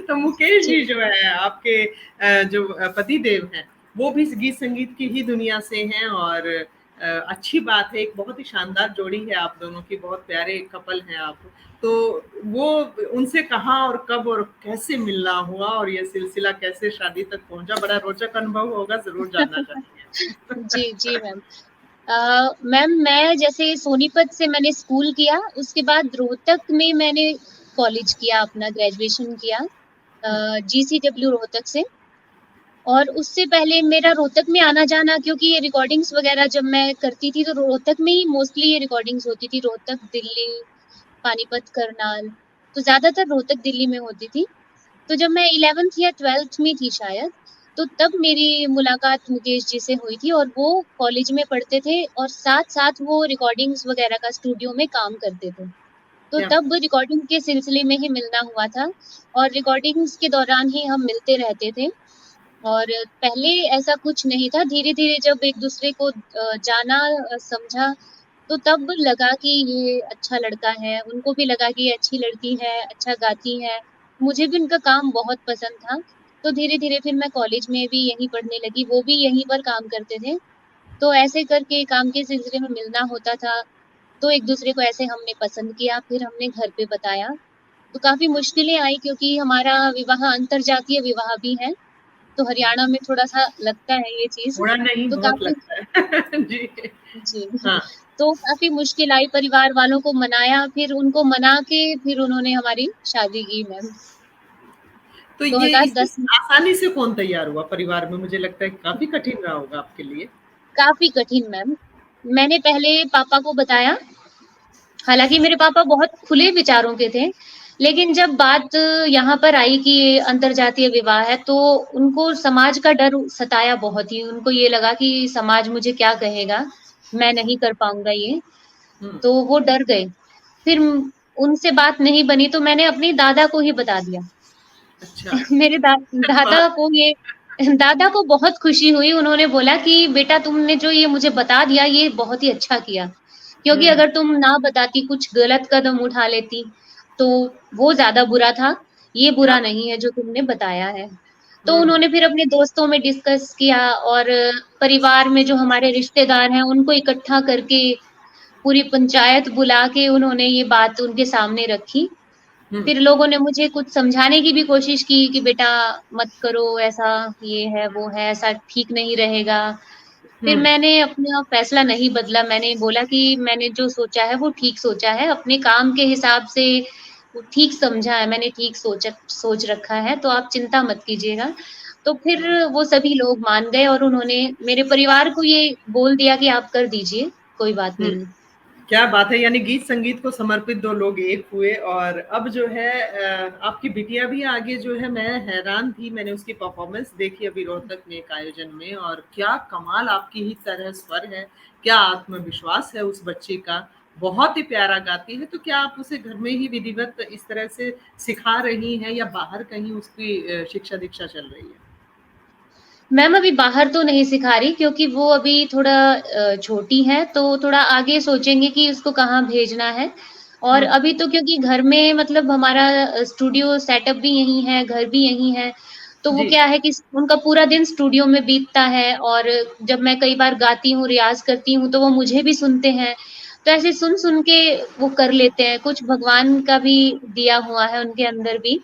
तो मुकेश जी। जी जो है आपके जो पति देव हैं, वो भी गीत संगीत की ही दुनिया से हैं और अच्छी बात है, एक बहुत ही शानदार जोड़ी है आप दोनों की, बहुत प्यारे कपल हैं आप। तो वो उनसे कहाँ और कब और कैसे मिलना हुआ और ये सिलसिला कैसे शादी तक पहुँचा? बड़ा रोचक अनुभव होगा, ज़रूर जानना चाहेंगे। जी, जी मैम। मैम मैं जैसे सोनीपत से मैंने स्कूल किया, उसके बाद रोहतक में मैंने कॉलेज किया अपना ग्रेजुएशन किया हुँ, जीसीडब्ल्यू रोहतक से और उससे पहले मेरा रोहतक में आना-जाना क्योंकि ये रिकॉर्डिंग्स वगैरह जब मैं करती थी तो रोहतक में ही मोस्टली ये रिकॉर्डिंग्स होती थी, रोहतक, दिल्ली, पानीपत, करनाल, तो ज़्यादातर रोहतक, दिल्ली में होती थी। तो जब मैं 11th या 12th में थी शायद, तो तब मेरी मुलाकात मुकेश जी से हुई थी और वो कॉलेज में पढ़ते थे और साथ-साथ वो रिकॉर्डिंग्स वगैरह का स्टूडियो में काम करते थे। तो क्या तब रिकॉर्डिंग के सिलसिले में ही मिलना हुआ था और रिकॉर्डिंग्स के दौरान ही हम मिलते रहते थे और पहले ऐसा कुछ नहीं था, धीरे-धीरे जब एक-दूसरे को जाना समझा, तो तब लगा कि ये अच्छा लड़का है, उनको भी लगा कि ये अच्छी लड़की है, अच्छा गाती है। मुझे भी उनका काम बहुत पसंद था, तो धीरे-धीरे फिर मैं कॉलेज में भी यहीं पढ़ने लगी, वो भी यहीं पर काम करते थे। तो ऐसे करके काम के सिलसिले में मिलना होता था, तो एक-दूसरे को ऐसे हमने पसंद किया, फिर हमने घर पे बताया। तो काफ़ी मुश्किलें आई क्योंकि हमारा विवाह अंतरजातीय विवाह भी है, तो हरियाणा में थोड़ा-सा लगता है ये चीज़, थोड़ा नहीं तो बहुत काफ़ी लगता है। जी। जी, हाँ, तो काफ़ी मुश्किल आई, परिवार वालों को मनाया, फिर उनको मना के फिर उन्होंने हमारी शादी की मैम, तो ये इसे 2010 में। आसानी से कौन तैयार हुआ परिवार में? मुझे लगता है काफ़ी कठिन रहा होगा आपके लिए। काफ़ी कठिन मैम। मैंने पहले पापा को बताया, हालाँकि मेरे पापा बहुत खुले विचारों के थे, लेकिन जब बात यहाँ पर आई कि ये अंतरजातीय विवाह है, तो उनको समाज का डर सताया बहुत ही। उनको ये लगा कि समाज मुझे क्या कहेगा, मैं नहीं कर पाऊँगा ये, हुँ, तो वो डर गए। फिर उनसे बात नहीं बनी तो मैंने अपनी दादा को ही बता दिया। अच्छा, मेरे दादा बात को ये दादा को बहुत खुशी हुई, उन्होंने बोला कि बेटा तुमने जो ये मुझे बता दिया ये बहुत ही अच्छा किया। क्योंकि हुँ, अगर तुम ना बताती कुछ गलत कदम उठा लेती, तो वो ज़्यादा बुरा था, ये क्या बुरा नहीं है जो तुमने बताया है। तो हुँ, उन्होंने फिर अपने दोस्तों में डिस्कस किया और परिवार में जो हमारे रिश्तेदार हैं उनको इकट्ठा करके पूरी पंचायत बुला के उन्होंने ये बात उनके सामने रखी हुँ, फिर लोगों ने मुझे कुछ समझाने की भी कोशिश की कि बेटा मत करो ऐसा, ये है, वो है, ऐसा ठीक नहीं रहेगा। फिर हुँ। मैंने अपना फैसला नहीं बदला, मैंने बोला कि मैंने जो सोचा है वो ठीक सोचा है, अपने काम के हिसाब से वो ठीक समझा है, मैंने ठीक सोच रखा है, तो आप चिंता मत कीजिएगा। तो फिर वो सभी लोग मान गए और उन्होंने मेरे परिवार को ये बोल दिया कि आप कर दीजिए, कोई बात हुँ। नहीं। क्या बात है! यानी गीत संगीत को समर्पित 2 लोग एक हुए और अब जो है आपकी बिटिया भी आगे जो है मैं हैरान थी, मैंने उसकी परफ़ॉर्मेंस देखी अभी रोहतक में एक आयोजन में और क्या कमाल आपकी ही तरह स्वर है, क्या आत्मविश्वास है उस बच्ची का, बहुत ही प्यारा गाती है। तो क्या आप उसे घर में ही विधिवत इस तरह से सिखा रही हैं या बाहर कहीं उसकी शिक्षा-दीक्षा चल रही है? मैम अभी बाहर तो नहीं सिखा रही क्योंकि वो अभी थोड़ा छोटी है, तो थोड़ा आगे सोचेंगे कि उसको कहाँ भेजना है। और हुँ, अभी तो क्योंकि घर में मतलब हमारा स्टूडियो सेटअप भी यहीं है, घर भी यहीं है, तो वो जी। क्या है कि उनका पूरा दिन स्टूडियो में बीतता है और जब मैं कई बार गाती हूँ, रियाज़ करती हूँ, तो वो मुझे भी सुनते हैं। तो ऐसे सुन-सुन के वो कर लेते हैं, कुछ भगवान का भी दिया हुआ है उनके अंदर भी।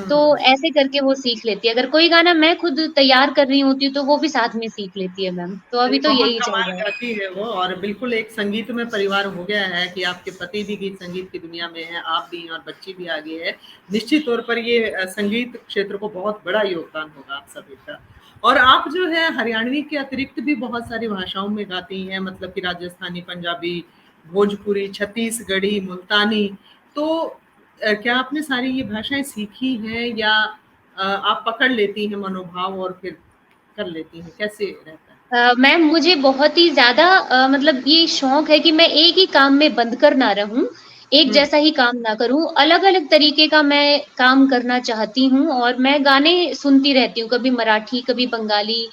तो हुँ। ऐसे करके वो सीख लेती है। अगर कोई गाना मैं खुद तैयार कर रही होती हूँ, तो वो भी साथ में सीख लेती है मैम। तो नहीं, अभी तो बहुत यही चल कमाल रहा है। गाती है वो और बिल्कुल एक संगीतमय परिवार हो गया है कि आपके पति भी गीत संगीत की दुनिया में हैं, आप भी हैं और बच्ची भी आगे है। निश्चित तौर पर ये संगीत क्षेत्र को बहुत बड़ा योगदान होगा आप सभी का। और आप जो है हरियाणवी के अतिरिक्त भी बहुत सारी भाषाओं में गाती हैं मतलब कि राजस्थानी, पंजाबी, भोजपुरी, छत्तीसगढ़ी, मुल्तानी। तो क्या आपने सारी ये भाषाएँ सीखी हैं या आप पकड़ लेती हैं मनोभाव और फिर कर लेती हैं? कैसे रहता है? मैम मुझे बहुत ही ज़्यादा मतलब ये शौक है कि मैं एक ही काम में बंद कर ना रहूँ, एक हुँ, जैसा ही काम ना करूँ, अलग-अलग तरीके का मैं काम करना चाहती हूँ और मैं गाने सुनती रहती हूँ, कभी मराठी, कभी बंगाली,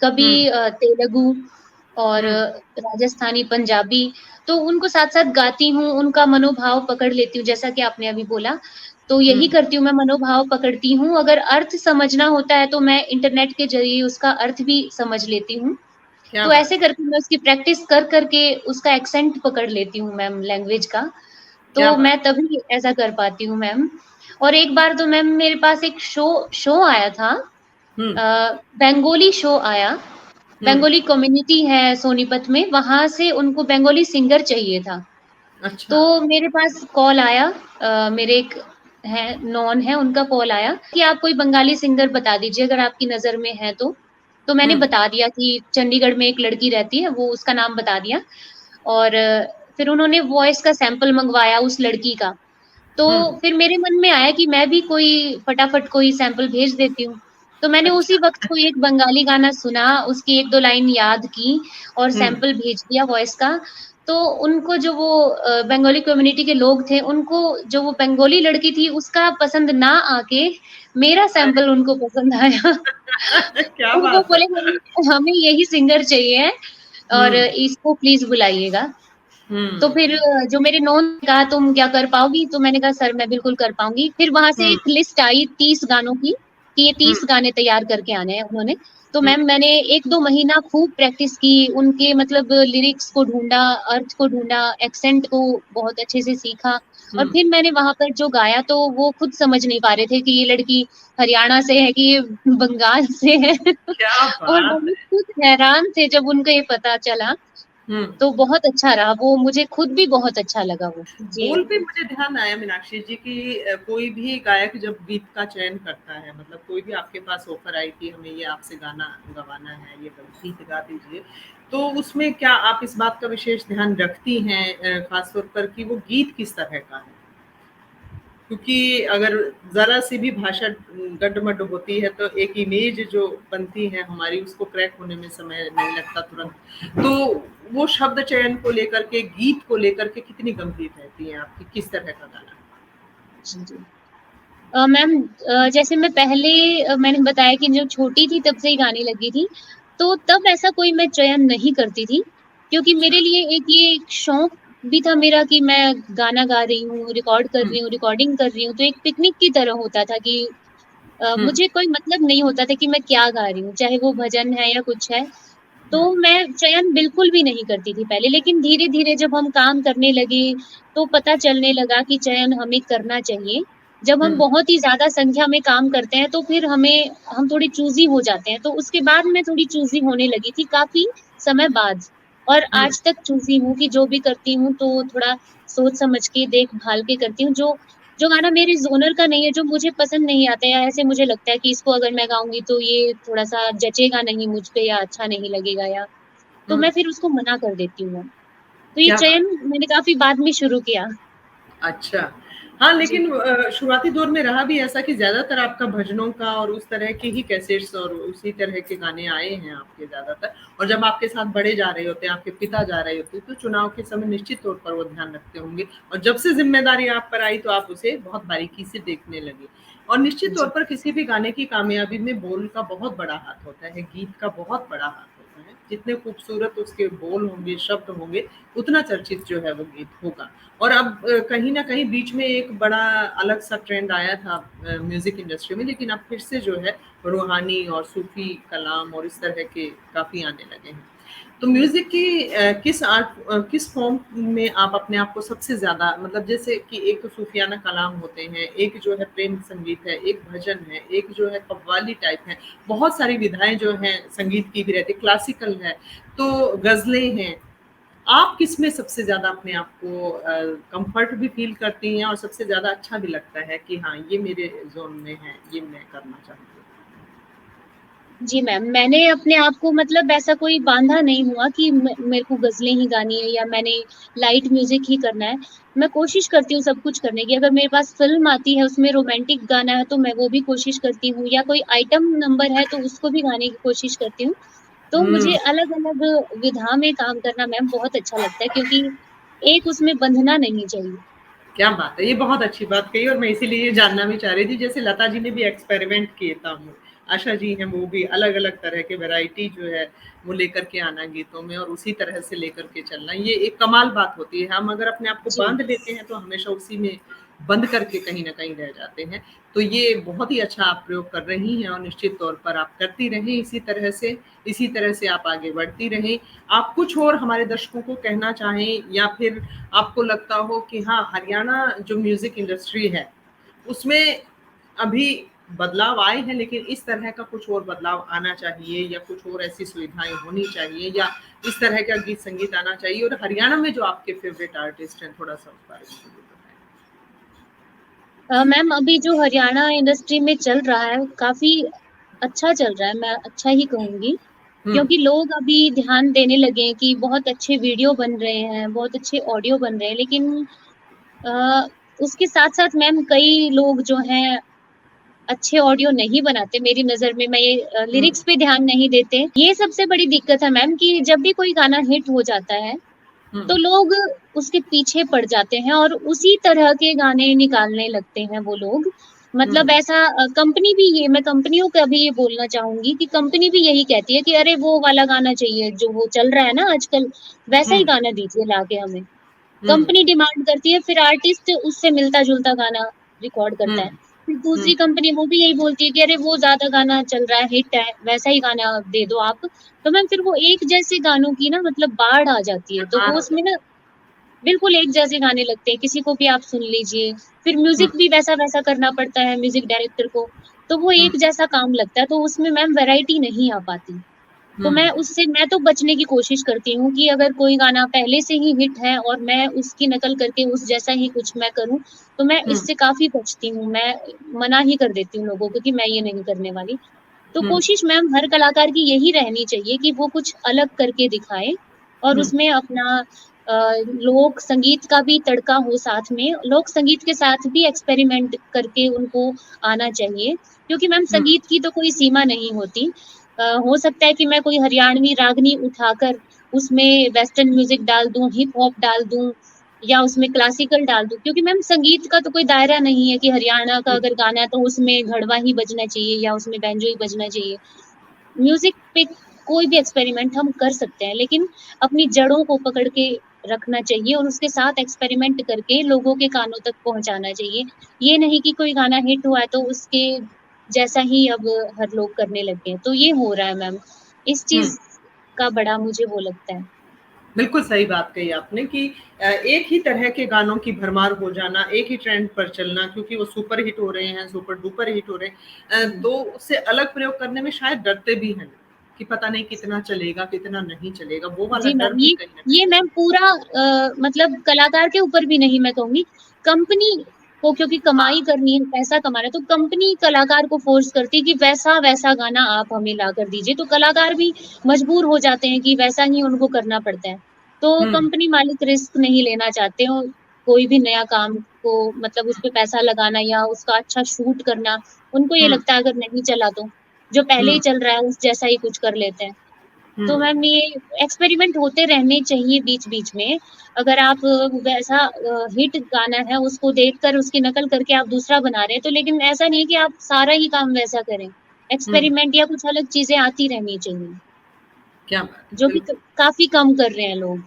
कभी हुँ, तेलुगु और हुँ, राजस्थानी, पंजाबी, तो उनको साथ-साथ गाती हूँ, उनका मनोभाव पकड़ लेती हूँ, जैसा कि आपने अभी बोला। तो हुँ, यही करती हूँ, मैं मनोभाव पकड़ती हूँ, अगर अर्थ समझना होता है, तो मैं इंटरनेट के ज़रिए उसका अर्थ भी समझ लेती हूँ। क्या तो बात ऐसे है! करके मैं उसकी प्रैक्टिस कर के उसका एक्सेंट पकड़ लेती हूँ मैम लैंग्वेज का, क्या तो बात मैं तभी ऐसा कर पाती हूँ मैम। और एक बार तो मैम मेरे पास एक शो शो आया था हुँ, बंगाली शो आया, हुँ, बंगाली कम्युनिटी है सोनीपत में, वहाँ से उनको बंगाली सिंगर चाहिए था। अच्छा, तो मेरे पास कॉल आया मेरे एक हैं नॉन है उनका कॉल आया कि आप कोई बंगाली सिंगर बता दीजिए अगर आपकी नज़र में है तो। तो मैंने हुँ, बता दिया कि चंडीगढ़ में एक लड़की रहती है, वो उसका नाम बता दिया और फिर उन्होंने वॉइस का सैंपल मँगवाया उस लड़की का। तो हुँ, फिर मेरे मन में आया कि मैं भी कोई फटाफट कोई सैंपल भेज देती हूँ। तो मैंने उसी अच्छा, वक़्त कोई एक बंगाली गाना सुना, उसकी 1-2 लाइन याद की और हुँ, सैंपल भेज दिया वॉइस का। तो उनको जो वो बंगाली कम्युनिटी के लोग थे, उनको जो वो बंगाली लड़की थी उसका पसंद ना आके, मेरा अरे! सैंपल उनको पसंद आया। क्या उनको बात बोले है! हमें हमें यही सिंगर चाहिए और हुँ, इसको प्लीज़ बुलाइएगा। तो हुँ, फिर जो मेरे नॉन ने कहा तुम क्या कर पाओगी? तो मैंने कहा सर मैं बिल्कुल कर पाऊँगी। फिर वहाँ से हुँ, एक लिस्ट आई 30 गानों की, कि ये हुँ, 30 गाने तैयार करके आने हैं उन्होंने। तो हुँ, मैम मैंने 1-2 महीना खूब प्रैक्टिस की, उनके मतलब लिरिक्स को ढूँढा, अर्थ को ढूँढा, एक्सेंट को बहुत अच्छे से सीखा और हुँ, फिर मैंने वहाँ पर जो गाया तो वो खुद समझ नहीं पा रहे थे कि ये लड़की हरियाणा से है कि ये बंगाल से है। क्या और बात वो है! खुद हैरान थे जब उनको ये पता चला। हुँ। तो बहुत अच्छा रहा वो, मुझे खुद भी बहुत अच्छा लगा वो। जी। बोल पे मुझे ध्यान आया मीनाक्षी जी कि कोई भी गायक जब गीत का चयन करता है मतलब कोई भी आपके पास ऑफर आई कि हमें ये आपसे गाना गवाना है, ये गीत गा दीजिए, तो उसमें क्या आप इस बात का विशेष ध्यान रखती हैं खास तौर पर कि वो गीत किस तरह का है? क्योंकि अगर ज़रा-सी भी भाषा गड्ड-मड्ड होती है तो एक इमेज जो बनती है हमारी उसको क्रैक होने में समय नहीं लगता तुरंत। तो वो शब्द चयन को लेकर के, गीत को लेकर के कितनी गंभीर रहती हैं आपकी? किस तरह का गाना? जी, जी। मैम जैसे मैं पहले मैंने बताया कि जब छोटी थी तब से ही गाने लगी थी, तो तब ऐसा कोई मैं चयन नहीं करती थी, क्योंकि अच्छा। मेरे लिए एक ये एक शौक भी था मेरा कि मैं गाना गा रही हूँ, रिकॉर्ड कर हुँ, रही हूँ, रिकॉर्डिंग कर रही हूँ, तो एक पिकनिक की तरह होता था कि हुँ, मुझे कोई मतलब नहीं होता था कि मैं क्या गा रही हूँ, चाहे वो भजन है या कुछ है। तो हुँ, मैं चयन बिल्कुल भी नहीं करती थी पहले, लेकिन धीरे-धीरे जब हम काम करने लगे, तो पता चलने लगा कि चयन हमें करना चाहिए। जब हुँ, हम बहुत ही ज़्यादा संख्या में काम करते हैं, तो फिर हम थोड़ी चूज़ी हो जाते हैं, तो उसके बाद मैं थोड़ी चूज़ी होने लगी थी काफ़ी समय बाद। और हुँ, आज तक चूज़ी हूँ कि जो भी करती हूँ, तो थोड़ा सोच-समझ के, देख-भाल के करती हूँ, जो जो गाना मेरे ज़ोनर का नहीं है, जो मुझे पसंद नहीं आता या ऐसे मुझे लगता है कि इसको अगर मैं गाऊँगी तो ये थोड़ा-सा जचेगा नहीं मुझ पे या अच्छा नहीं लगेगा या तो हुँ, मैं फिर उसको मना कर देती हूँ। तो ये क्या चयन बात! मैंने काफ़ी बाद में शुरू किया। अच्छा। हाँ, जी, लेकिन शुरुआती दौर में रहा भी ऐसा कि ज़्यादातर आपका भजनों का और उस तरह के ही कैसेट्स और उसी तरह के गाने आए हैं आपके ज़्यादातर और जब आपके साथ बड़े जा रहे होते हैं, आपके पिता जा रहे होते हैं, तो चुनाव के समय निश्चित तौर पर वो ध्यान रखते होंगे और जब से ज़िम्मेदारी आप पर आई, तो आप उसे बहुत बारीकी से देखने लगे और निश्चित तौर जी, पर किसी भी गाने की कामयाबी में बोल का बहुत बड़ा हाथ होता है, गीत का बहुत बड़ा हाथ होता है। जितने खूबसूरत उसके बोल होंगे, शब्द होंगे, उतना चर्चित जो है वो गीत होगा। और अब कहीं न कहीं बीच में एक बड़ा अलग-सा ट्रेंड आया था म्यूज़िक इंडस्ट्री में, लेकिन अब फिर से जो है रूहानी और सूफ़ी कलाम और इस तरह के काफ़ी आने लगे हैं। तो म्यूज़िक की किस फ़ॉर्म में आप अपने आप को सबसे ज़्यादा मतलब जैसे कि एक तो सूफ़ियाना कलाम होते हैं, एक जो है प्रेम संगीत है, एक भजन है, एक जो है कव्वाली टाइप है, बहुत सारी विधाएँ जो हैं संगीत की भी रहती है, क्लासिकल है, तो गज़लें हैं। आप किसमें सबसे ज़्यादा अपने आप को कम्फ़र्ट भी फ़ील करती हैं और सबसे ज़्यादा अच्छा भी लगता है कि हाँ, ये मेरे ज़ोन में है, ये मैं करना चाहती हूँ? जी मैम, मैंने अपने आप को मतलब ऐसा कोई बाँधा नहीं हुआ कि मेरे को ग़ज़लें ही गानी है या मैंने लाइट म्यूज़िक ही करना है। मैं कोशिश करती हूँ सब कुछ करने की, अगर मेरे पास फ़िल्म आती है उसमें रोमांटिक गाना है तो मैं वो भी कोशिश करती हूँ या कोई आइटम नंबर है तो उसको भी गाने की कोशिश करती हूँ। तो मुझे हुँ, अलग-अलग विधा में काम करना मैम बहुत अच्छा लगता है क्योंकि एक उसमें बंधना नहीं चाहिए। क्या बात है! ये बहुत अच्छी बात कही और मैं इसीलिए ये जानना भी चाह रही थी, जैसे लता जी ने भी एक्सपेरिमेंट किए काम आशा जी हैं, वो भी अलग-अलग तरह के वैरायटी जो है, वो लेकर के आना गीतों में और उसी तरह से लेकर के चलना, ये एक कमाल बात होती है। हम अगर अपने आप को जी, बाँध लेते हैं, तो हमेशा उसी में बंद करके कहीं न कहीं रह जाते हैं। तो ये बहुत ही अच्छा आप प्रयोग कर रही हैं और निश्चित तौर पर आप करती रहें इसी तरह से आप आगे बढ़ती रहें। आप कुछ और हमारे दर्शकों को कहना चाहें या फिर आपको लगता हो कि हाँ, हरियाणा जो म्यूज़िक इंडस्ट्री है, उसमें अभी बदलाव आए हैं लेकिन इस तरह का कुछ और बदलाव आना चाहिए या कुछ और ऐसी सुविधाएँ होनी चाहिए या इस तरह का गीत-संगीत आना चाहिए और हरियाणा में जो आपके फ़ेवरेट आर्टिस्ट हैं, थोड़ा-सा उस बारे में ज़रूर बताएँ? मैम अभी जो हरियाणा इंडस्ट्री में चल रहा है, काफ़ी अच्छा चल रहा है, मैं अच्छा ही कहूँगी। हुँ, क्योंकि लोग अभी ध्यान देने लगे हैं कि बहुत अच्छे वीडियो बन रहे हैं, बहुत अच्छे ऑडियो बन रहे हैं, लेकिन अ, उसके साथ-साथ मैम कई लोग जो हैं अच्छे ऑडियो नहीं बनाते मेरी नज़र में मैं ये हुँ, लिरिक्स पे ध्यान नहीं देते। ये सबसे बड़ी दिक्कत है मैम कि जब भी कोई गाना हिट हो जाता है, हुँ, तो लोग उसके पीछे पड़ जाते हैं और उसी तरह के गाने निकालने लगते हैं वो लोग। हुँ, मतलब ऐसा कंपनी भी ये मैं कंपनियों का भी ये बोलना चाहूँगी कि कंपनी भी यही कहती है कि अरे वो वाला गाना चाहिए जो वो चल रहा है ना आजकल, वैसा हुँ, ही गाना दीजिए लाके हमें। हुँ, कंपनी डिमांड करती है, फिर आर्टिस्ट उससे मिलता-जुलता गाना रिकॉर्ड हुँ, करता है। फिर हुँ, दूसरी कंपनी वो भी यही बोलती है कि अरे वो ज़्यादा गाना चल रहा है, हिट है, वैसा ही गाना दे दो आप। तो मैम फिर वो एक जैसे गानों की ना मतलब बाढ़ आ जाती है, तो बेकार वो हो उसमें जाता ना बिल्कुल एक जैसे गाने लगते हैं, किसी को भी आप सुन लीजिए। फिर है। हुँ, म्यूज़िक भी वैसा-वैसा करना पड़ता है म्यूज़िक डायरेक्टर को, तो वो हुँ, एक जैसा काम लगता है, तो उसमें मैम वैराइटी नहीं आ पाती। तो हुँ, मैं तो बचने की कोशिश करती हूँ कि अगर कोई गाना पहले से ही हिट है और मैं उसकी नकल करके उस जैसा ही कुछ मैं करूँ, तो मैं हुँ, इससे काफ़ी बचती हूँ। मैं मना ही कर देती हूँ लोगों को कि मैं ये नहीं करने वाली। तो हुँ, कोशिश मैम हर कलाकार की यही रहनी चाहिए कि वो कुछ अलग करके दिखाए और हुँ, उसमें अपना अ, लोक संगीत का भी तड़का हो साथ में। लोक संगीत के साथ भी एक्सपेरिमेंट करके उनको आना चाहिए, क्योंकि मैम हुँ, संगीत की तो कोई सीमा नहीं होती। हो सकता है कि मैं कोई हरियाणवी रागनी उठाकर उसमें वेस्टर्न म्यूज़िक डाल दूँ, हिप हॉप डाल दूँ या उसमें क्लासिकल डाल दूँ क्योंकि मैम संगीत का तो कोई दायरा नहीं है कि हरियाणा का हुँ, अगर गाना है तो उसमें घड़वा ही बजना चाहिए या उसमें बैंजो ही बजना चाहिए। म्यूज़िक पे कोई भी एक्सपेरिमेंट हम कर सकते हैं, लेकिन अपनी जड़ों को पकड़ के रखना चाहिए और उसके साथ एक्सपेरिमेंट करके लोगों के कानों तक पहुँचाना चाहिए। ये नहीं कि कोई गाना हिट हुआ है तो उसके जैसा ही अब हर लोग करने लग गए हैं, तो ये हो रहा है मैम। इस हुँ। चीज़ का बड़ा, मुझे वो लगता है। बिल्कुल सही बात कही आपने कि एक ही तरह के गानों की भरमार हो जाना, एक ही ट्रेंड पर चलना क्योंकि वो सुपर हिट हो रहे हैं, सुपर डुपर हिट हो रहे हैं, हुँ। तो उससे अलग प्रयोग करने में शायद डरते भी हैं कि पता नहीं कितना चलेगा, कितना नहीं चलेगा, वो वाला जी डर मैम, भी ये कहीं न कहीं ये मैम पूरा मतलब कलाकार के ऊपर भी नहीं मैं कहूँगी, कंपनी को क्योंकि कमाई हाँ, करनी है, पैसा कमाना है, तो कंपनी कलाकार को फ़ोर्स करती है कि वैसा-वैसा गाना आप हमें लाकर दीजिए, तो कलाकार भी मजबूर हो जाते हैं कि वैसा ही उनको करना पड़ता है। तो हुँ, कंपनी मालिक रिस्क नहीं लेना चाहते और कोई भी नया काम को मतलब उस पे पैसा लगाना या उसका अच्छा शूट करना, उनको ये हुँ, लगता है अगर नहीं चला तो, जो पहले ही हुँ, चल रहा है उस जैसा ही कुछ कर लेते हैं। हुँ, तो मैम ये एक्सपेरिमेंट होते रहने चाहिए बीच-बीच में। अगर आप वैसा हिट गाना है उसको देखकर उसकी नकल करके आप दूसरा बना रहे हैं, तो लेकिन ऐसा नहीं है कि आप सारा ही काम वैसा करें। हुँ, एक्सपेरिमेंट या कुछ अलग चीज़ें आती रहनी चाहिए, क्या बात है, जो कि बिल्कुल। काफ़ी कम कर रहे हैं लोग।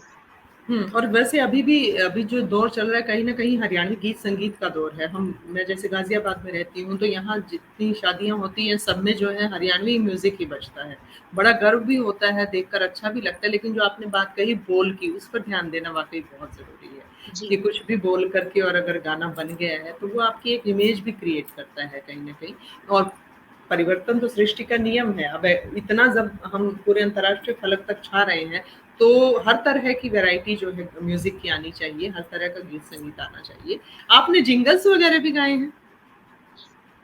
और वैसे अभी जो दौर चल रहा है कहीं न कहीं हरियाणवी गीत संगीत का दौर है। मैं जैसे गाज़ियाबाद में रहती हूँ, तो यहाँ जितनी शादियाँ होती हैं, सब में जो है हरियाणवी म्यूज़िक ही बजता है। बड़ा गर्व भी होता है, देखकर अच्छा भी लगता है, लेकिन जो आपने बात कही बोल की, उस पर ध्यान देना वाक़ई बहुत ज़रूरी है, जी। कि कुछ भी बोल कर के और अगर गाना बन गया है, तो वो आपकी एक इमेज भी क्रिएट करता है कहीं न कहीं और परिवर्तन तो सृष्टि का नियम है। अब इतना जब हम पूरे अंतर्राष्ट्रीय फलक तक छा रहे हैं, तो हर तरह की वैरायटी जो है म्यूज़िक की आनी चाहिए, हर तरह का गीत संगीत आना चाहिए। आपने जिंगल्स वगैरह भी गाए हैं?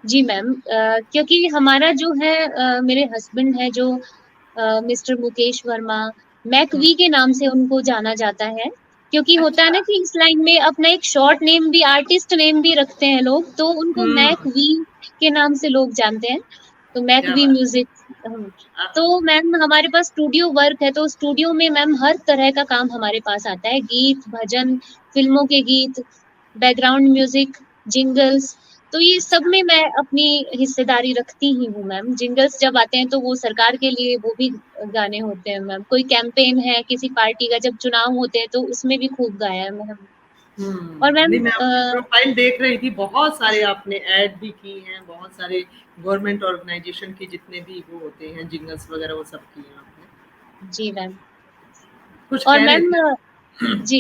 जी मैम, क्योंकि हमारा जो है मेरे हस्बैंड हैं जो मिस्टर मुकेश वर्मा, हुँ, मैक-वी के नाम से उनको जाना जाता है। क्योंकि होता है अच्छा। ना कि इस लाइन में अपना एक शॉर्ट नेम भी आर्टिस्ट नेम भी रखते हैं लोग, तो उनको हुँ, मैक-वी के नाम से लोग जानते हैं। तो क्या मैक-वी बात म्यूज़िक आहा! तो मैम हमारे पास स्टूडियो वर्क है, तो स्टूडियो में मैम हर तरह का काम हमारे पास आता है। गीत, भजन, फ़िल्मों के गीत, बैकग्राउंड म्यूज़िक, जिंगल्स, तो ये सब अच्छा। में मैं अपनी हिस्सेदारी रखती ही हूँ मैम। जिंगल्स जब आते हैं तो वो सरकार के लिए वो भी गाने होते हैं मैम। कोई कैंपेन है किसी पार्टी का जब चुनाव होते हैं तो उसमें भी खूब गाया है मैम। और मैम नहीं मैं आपकी प्रोफ़ाइल देख रही थी, बहुत सारे आपने ऐड भी की हैं, बहुत सारे गवर्नमेंट ऑर्गनाइज़ेशन के जितने भी वो होते हैं जिंगल्स वगैरह वो सब किए हैं आपने। जी मैम। कुछ और कह रहे मैम थे? जी,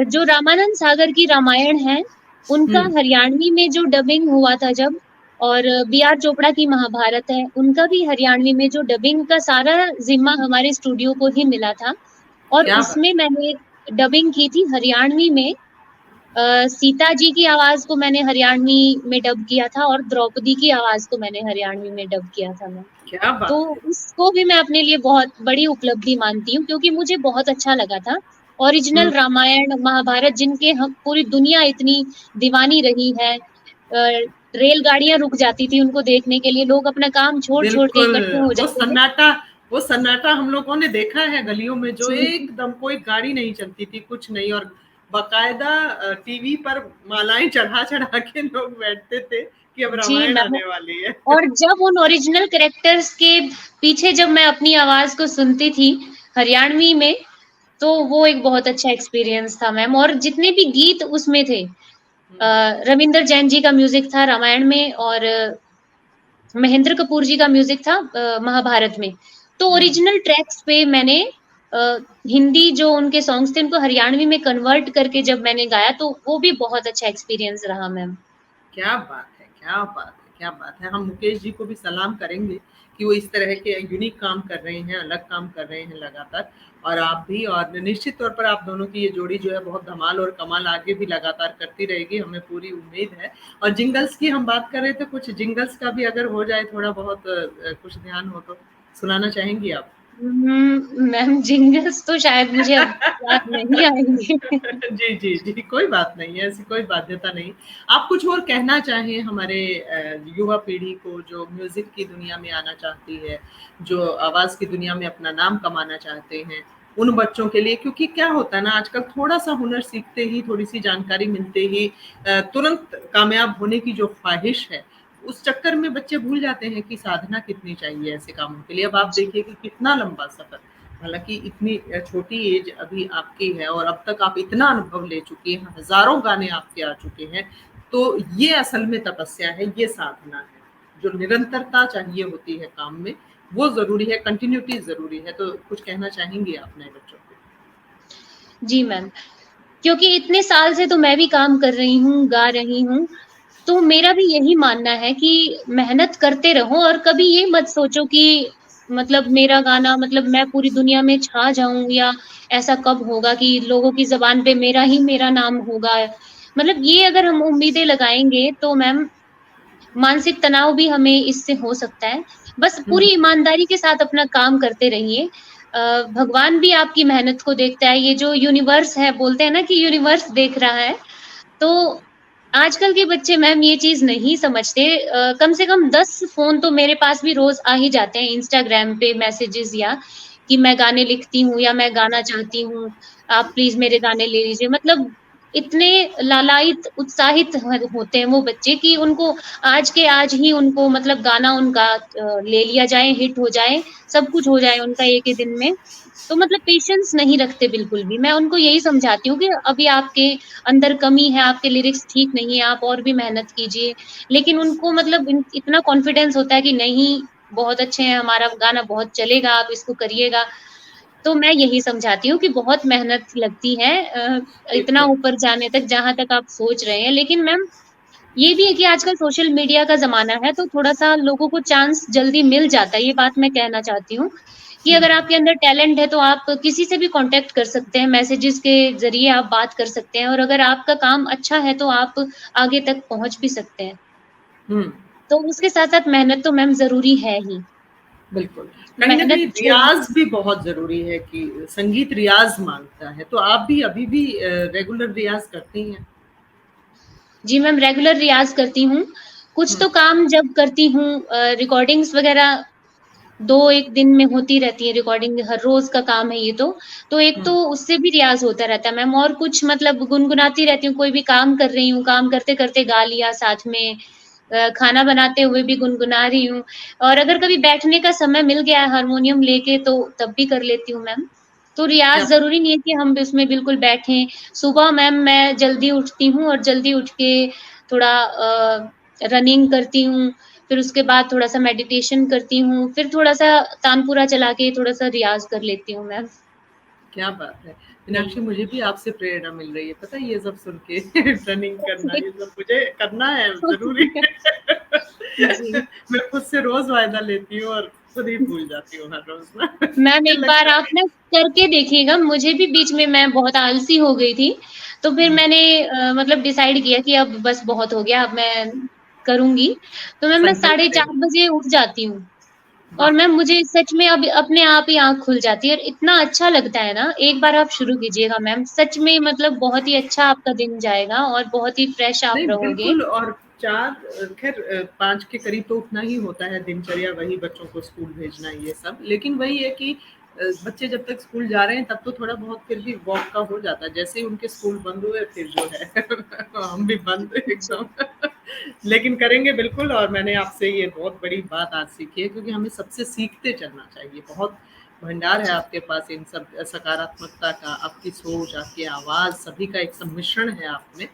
जो रामानंद सागर की रामायण है, उनका हुँ, हरियाणवी में जो डबिंग हुआ था जब और बी आर चोपड़ा की महाभारत है, उनका भी हरियाणवी में जो डबिंग का सारा ज़िम्मा हमारे स्टूडियो को ही मिला था और क्या बात उसमें मैंने डबिंग की थी हरियाणवी में। सीता जी की आवाज़ को मैंने हरियाणवी में डब किया था और द्रौपदी की आवाज़ को मैंने हरियाणवी में डब किया था मैम। क्या तो बात है! उसको भी मैं अपने लिए बहुत बड़ी उपलब्धि मानती हूँ क्योंकि मुझे बहुत अच्छा लगा था। हुँ, ओरिजिनल रामायण, महाभारत जिनके हम पूरी दुनिया इतनी दीवानी रही है। रेलगाड़ियाँ रुक जाती थी उनको देखने के लिए, लोग अपना काम छोड़-छोड़ के बिल्कुल, इकट्ठे हो वो जाते थे। सन्नाटा वो सन्नाटा हम लोगों ने देखा है गलियों में जो जी, एकदम कोई गाड़ी नहीं चलती थी, कुछ नहीं और बाकायदा टीवी पर मालाएँ चढ़ा-चढ़ा के लोग बैठते थे कि अब जी रामायण मैम। आने वाली है। और जब उन ओरिजिनल कैरेक्टर्स के पीछे जब मैं अपनी आवाज़ को सुनती थी, हरियाणवी में, तो वो एक बहुत अच्छा एक्सपीरियंस था मैम और जितने भी गीत उसमें थे हुँ, रविंदर जैन जी का म्यूज़िक था रामायण में और महेंद्र कपूर जी का म्यूज़िक था महाभारत में। तो हुँ। ओरिजिनल ट्रैक्स पे मैंने अ, हिंदी जो उनके सॉन्ग्स थे उनको हरियाणवी में कन्वर्ट करके जब मैंने गाया तो वो भी बहुत अच्छा एक्सपीरियंस रहा मैम। क्या बात है! क्या बात है! क्या बात है! हम मुकेश जी को भी सलाम करेंगे कि वो इस तरह के यूनिक काम कर रहे हैं, अलग काम कर रहे हैं लगातार और आप भी और निश्चित तौर पर आप दोनों की ये जोड़ी जो है बहुत धमाल और कमाल आगे भी लगातार करती रहेगी, हमें पूरी उम्मीद है। और जिंगल्स की हम बात कर रहे थे, कुछ जिंगल्स का भी अगर हो जाए थोड़ा बहुत कुछ ध्यान हो तो सुनाना चाहेंगी आप? मैम जिंगल्स तो शायद मुझे अब याद नहीं आएँगे। जी, जी, जी, कोई बात नहीं है, ऐसी कोई बाध्यता नहीं। आप कुछ और कहना चाहें हमारे युवा पीढ़ी को जो म्यूज़िक की दुनिया में आना चाहती है, जो आवाज़ की दुनिया में अपना नाम कमाना चाहते हैं, उन बच्चों के लिए क्योंकि क्या होता है ना आजकल थोड़ा-सा हुनर सीखते ही, थोड़ी-सी जानकारी मिलते ही तुरंत कामयाब होने की जो ख़्वाहिश है, उस चक्कर में बच्चे भूल जाते हैं कि साधना कितनी चाहिए ऐसे कामों के लिए। अब आप जी, देखिए कि कितना लंबा सफ़र हालाँकि इतनी छोटी एज अभी आपकी है और अब तक आप इतना अनुभव ले चुकी हैं, हज़ारों गाने आपके आ चुके हैं, तो ये असल में तपस्या है, ये साधना है, जो निरंतरता चाहिए होती है काम में, वो ज़रूरी है, कंटिन्यूटी ज़रूरी है। तो कुछ कहना चाहेंगी आप नए बच्चों को? जी मैम, क्योंकि इतने साल से तो मैं भी काम कर रही हूँ, गा रही हूँ, तो मेरा भी यही मानना है कि मेहनत करते रहो और कभी ये मत सोचो कि मतलब मेरा गाना मतलब मैं पूरी दुनिया में छा जाऊँ या ऐसा कब होगा कि लोगों की ज़ुबान पे मेरा नाम होगा। मतलब ये अगर हम उम्मीदें लगाएँगे तो मैम मानसिक तनाव भी हमें इससे हो सकता है। बस हुँ, पूरी ईमानदारी के साथ अपना काम करते रहिए। भगवान भी आपकी मेहनत को देखता है, ये जो यूनिवर्स है बोलते हैं ना कि यूनिवर्स देख रहा है, तो आजकल के बच्चे मैम ये चीज़ नहीं समझते। कम से कम 10 फ़ोन तो मेरे पास भी रोज़ आ ही जाते हैं इंस्टाग्राम पे मैसेजेस या कि मैं गाने लिखती हूँ या मैं गाना चाहती हूँ, आप प्लीज़ मेरे गाने ले लीजिए। मतलब इतने लालायित, उत्साहित होते हैं वो बच्चे कि उनको आज के आज ही उनको मतलब गाना उनका ले लिया जाए, हिट हो जाए, सब कुछ हो जाए उनका एक ही दिन में। तो मतलब पेशेंस नहीं रखते बिल्कुल भी। मैं उनको यही समझाती हूँ कि अभी आपके अंदर कमी है, आपके लिरिक्स ठीक नहीं है, आप और भी मेहनत कीजिए। लेकिन उनको मतलब इतना कॉन्फिडेंस होता है कि नहीं, बहुत अच्छे हैं, हमारा गाना बहुत चलेगा, आप इसको करिएगा। तो मैं यही समझाती हूँ कि बहुत मेहनत लगती है इतना बिल्कुल। ऊपर जाने तक जहाँ तक आप सोच रहे हैं। लेकिन मैम ये भी है कि आजकल सोशल मीडिया का ज़माना है, तो थोड़ा-सा लोगों को चांस जल्दी मिल जाता है, ये बात मैं कहना चाहती हूँ, कि हुँ, अगर आपके अंदर टैलेंट है, तो आप किसी से भी कॉन्टैक्ट कर सकते हैं, मैसेजेस के ज़रिए आप बात कर सकते हैं और अगर आपका काम अच्छा है, तो आप आगे तक पहुँच भी सकते हैं। हुँ। तो उसके साथ-साथ मेहनत तो मैम ज़रूरी है ही, बिल्कुल। कहीं न मेहनत कहीं छोड़ रियाज़ भी बहुत ज़रूरी है कि संगीत रियाज़ माँगता है, तो आप भी अभी भी रेगुलर रियाज़ करती हैं? जी, मैम रेगुलर रियाज़ करती हूँ, कुछ हुँ, तो काम जब करती हूँ रिकॉर्डिंग्स वगैरह 2-1 दिन में होती रहती है रिकॉर्डिंग, हर रोज़ का काम है ये तो। तो एक हुँ, तो उससे भी रियाज़ होता रहता है मैम और कुछ मतलब गुनगुनाती रहती हूँ, कोई भी काम कर रही हूँ, काम करते-करते गा लिया साथ में। खाना बनाते हुए भी गुनगुना रही हूँ और अगर कभी बैठने का समय मिल गया है हारमोनियम लेके तो तब भी कर लेती हूँ मैम। तो क्या रियाज़ ज़रूरी नहीं है कि हम इसमें बिल्कुल बैठें। सुबह मैम मैं जल्दी उठती हूँ और जल्दी उठ के थोड़ा रनिंग करती हूँ, फिर उसके बाद थोड़ा-सा मेडिटेशन करती हूँ, फिर थोड़ा-सा तानपुरा चला के थोड़ा-सा रियाज़ कर लेती हूँ मैम। क्या बात है! यही मीनाक्षी मुझे भी आपसे प्रेरणा मिल रही है, पता है ये सब सुन के रनिंग करना ये सब मुझे करना है ज़रूरी है। जी। मैं खुद से रोज़ वायदा लेती हूँ और खुद ही भूल जाती हूँ हर रोज़ ना। मैम मुझे एक बार लगता आप है ना करके देखिएगा, मुझे भी बीच में मैं बहुत आलसी हो गई थी, तो फिर हुँ, मैंने मतलब डिसाइड किया कि अब बस बहुत हो गया, अब मैं करूँगी। तो मैम मैं संकल्प साढ़े ले 4 बजे उठ जाती हूँ और वाह! मैम मुझे सच में अब अपने आप ही आँख खुल जाती है और इतना अच्छा लगता है ना, एक बार आप शुरू कीजिएगा मैम, सच में मतलब बहुत ही अच्छा आपका दिन जाएगा और बहुत ही फ्रेश आप नहीं, रहोगे। बिल्कुल और 4 ख़ैर 5 के करीब तो उठना ही होता है दिनचर्या वही बच्चों को स्कूल भेजना ये सब। लेकिन वही है कि बच्चे जब तक स्कूल जा रहे हैं तब तो थोड़ा बहुत फिर भी वॉक का हो जाता है। जैसे ही उनके स्कूल बंद हुए फिर जो है हम भी बंद जी। एकदम। लेकिन करेंगे बिल्कुल और मैंने आपसे ये बहुत बड़ी बात आज सीखी है क्योंकि हमें सबसे सीखते चलना चाहिए। बहुत भंडार है जी। आपके पास इन सब सकारात्मकता का, आपकी सोच, आपकी आवाज़ सभी का एक सम्मिश्रण है आप में।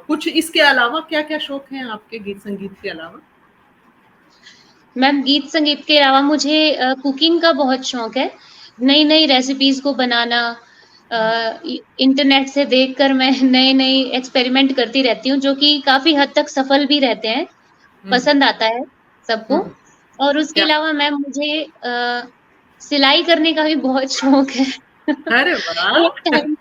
कुछ इसके अलावा क्या-क्या शौक हैं आपके गीत संगीत के अलावा? मैम गीत संगीत के अलावा मुझे कुकिंग का बहुत शौक है। नई-नई रेसिपीज़ को बनाना हुँ, इंटरनेट से देखकर मैं नए-नए एक्सपेरिमेंट करती रहती हूँ, जो कि काफ़ी हद तक सफल भी रहते हैं, हुँ, पसंद आता है सबको। हुँ, और उसके क्या अलावा मैम मुझे सिलाई करने का भी बहुत शौक है। अरे एक वाह! टाइम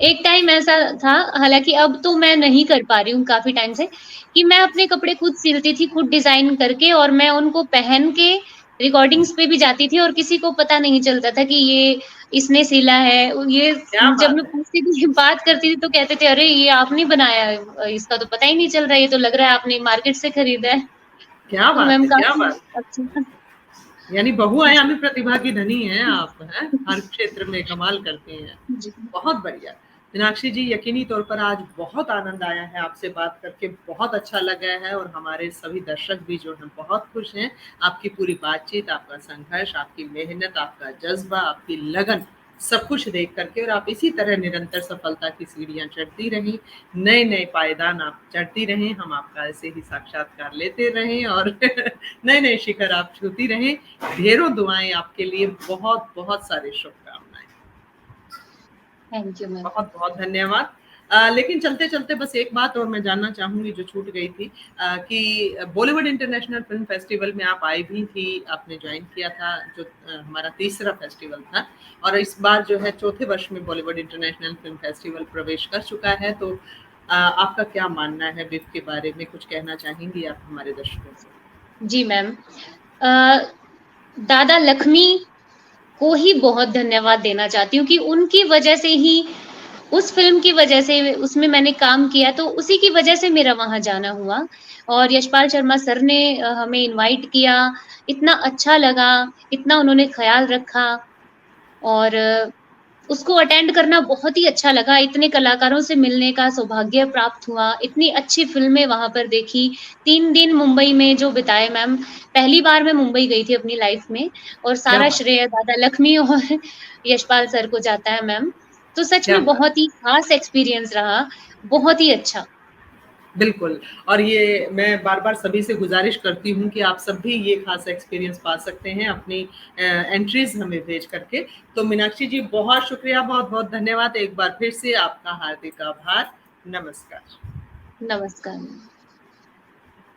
एक टाइम ऐसा था, हालाँकि अब तो मैं नहीं कर पा रही हूँ काफ़ी टाइम से, कि मैं अपने कपड़े खुद सिलती थी, खुद डिज़ाइन करके और मैं उनको पहन के रिकॉर्डिंग्स पे भी जाती थी और किसी को पता नहीं चलता था कि ये इसने सिला है। ये क्या जब बात मैं है! पूछती थी बात करती थी तो कहते थे, "अरे! ये आपने बनाया है इसका तो पता ही नहीं चल रहा है, ये तो लग रहा है आपने मार्केट से खरीदा है।" क्या तो बात मैम है! क्या काफ़ी बात अच्छा यानी बहुआयामी प्रतिभा की धनी हैं जी, आप, हैं? हर क्षेत्र में कमाल करती हैं। जी। बहुत बढ़िया। मीनाक्षी जी यकीनी तौर पर आज बहुत आनंद आया है आपसे बात करके, बहुत अच्छा लगा है और हमारे सभी दर्शक भी जो हैं बहुत खुश हैं। आपकी पूरी बातचीत, आपका संघर्ष, आपकी मेहनत, आपका जज़्बा, आपकी लगन सब कुछ देख करके, और आप इसी तरह निरंतर सफलता की सीढ़ियाँ चढ़ती रहें, नए-नए पायदान आप चढ़ती रहें, हम आपका ऐसे ही साक्षात्कार लेते रहें और नए-नए शिखर आप छूती रहें। ढेरों दुआएँ आपके लिए, बहुत-बहुत सारी शुभकामनाएँ। Thank you ma'am. बहुत-बहुत धन्यवाद। लेकिन चलते-चलते बस एक बात और मैं जानना चाहूँगी जो छूट गई थी, कि बॉलीवुड इंटरनेशनल फ़िल्म फेस्टिवल में आप आई भी थी, आपने जॉइन किया था, जो हमारा तीसरा फेस्टिवल था, और इस बार जो है चौथे वर्ष में बॉलीवुड इंटरनेशनल फ़िल्म फेस्टिवल प्रवेश कर चुका है, तो आपका क्या मानना है बिफ के बारे में? कुछ कहना चाहेंगी आप हमारे दर्शकों को? जी मैम। अ, दादा लक्ष्मी को ही बहुत धन्यवाद देना चाहती हूँ कि उनकी वजह से ही, उस फ़िल्म की वजह से उसमें मैंने काम किया, तो उसी की वजह से मेरा वहाँ जाना हुआ। और यशपाल शर्मा सर ने हमें इनवाइट किया, इतना अच्छा लगा, इतना उन्होंने ख़्याल रखा, और उसको अटेंड करना बहुत ही अच्छा लगा। इतने कलाकारों से मिलने का सौभाग्य प्राप्त हुआ, इतनी अच्छी फ़िल्में वहाँ पर देखी। 3 दिन मुंबई में जो बिताए मैम, पहली बार मैं मुंबई गई थी अपनी लाइफ़ में, और क्या सारा बात! श्रेय दादा लक्ष्मी और यशपाल सर को जाता है मैम। तो सच क्या में बात! बहुत ही ख़ास एक्सपीरियंस रहा, बहुत ही अच्छा। बिल्कुल, और ये मैं बार-बार सभी से गुज़ारिश करती हूँ कि आप सब भी ये ख़ास एक्सपीरियंस पा सकते हैं अपनी एंट्रीज़ हमें भेज कर के। तो मीनाक्षी जी, बहुत शुक्रिया, बहुत-बहुत धन्यवाद। एक बार फिर से आपका हार्दिक आभार। नमस्कार। नमस्कार।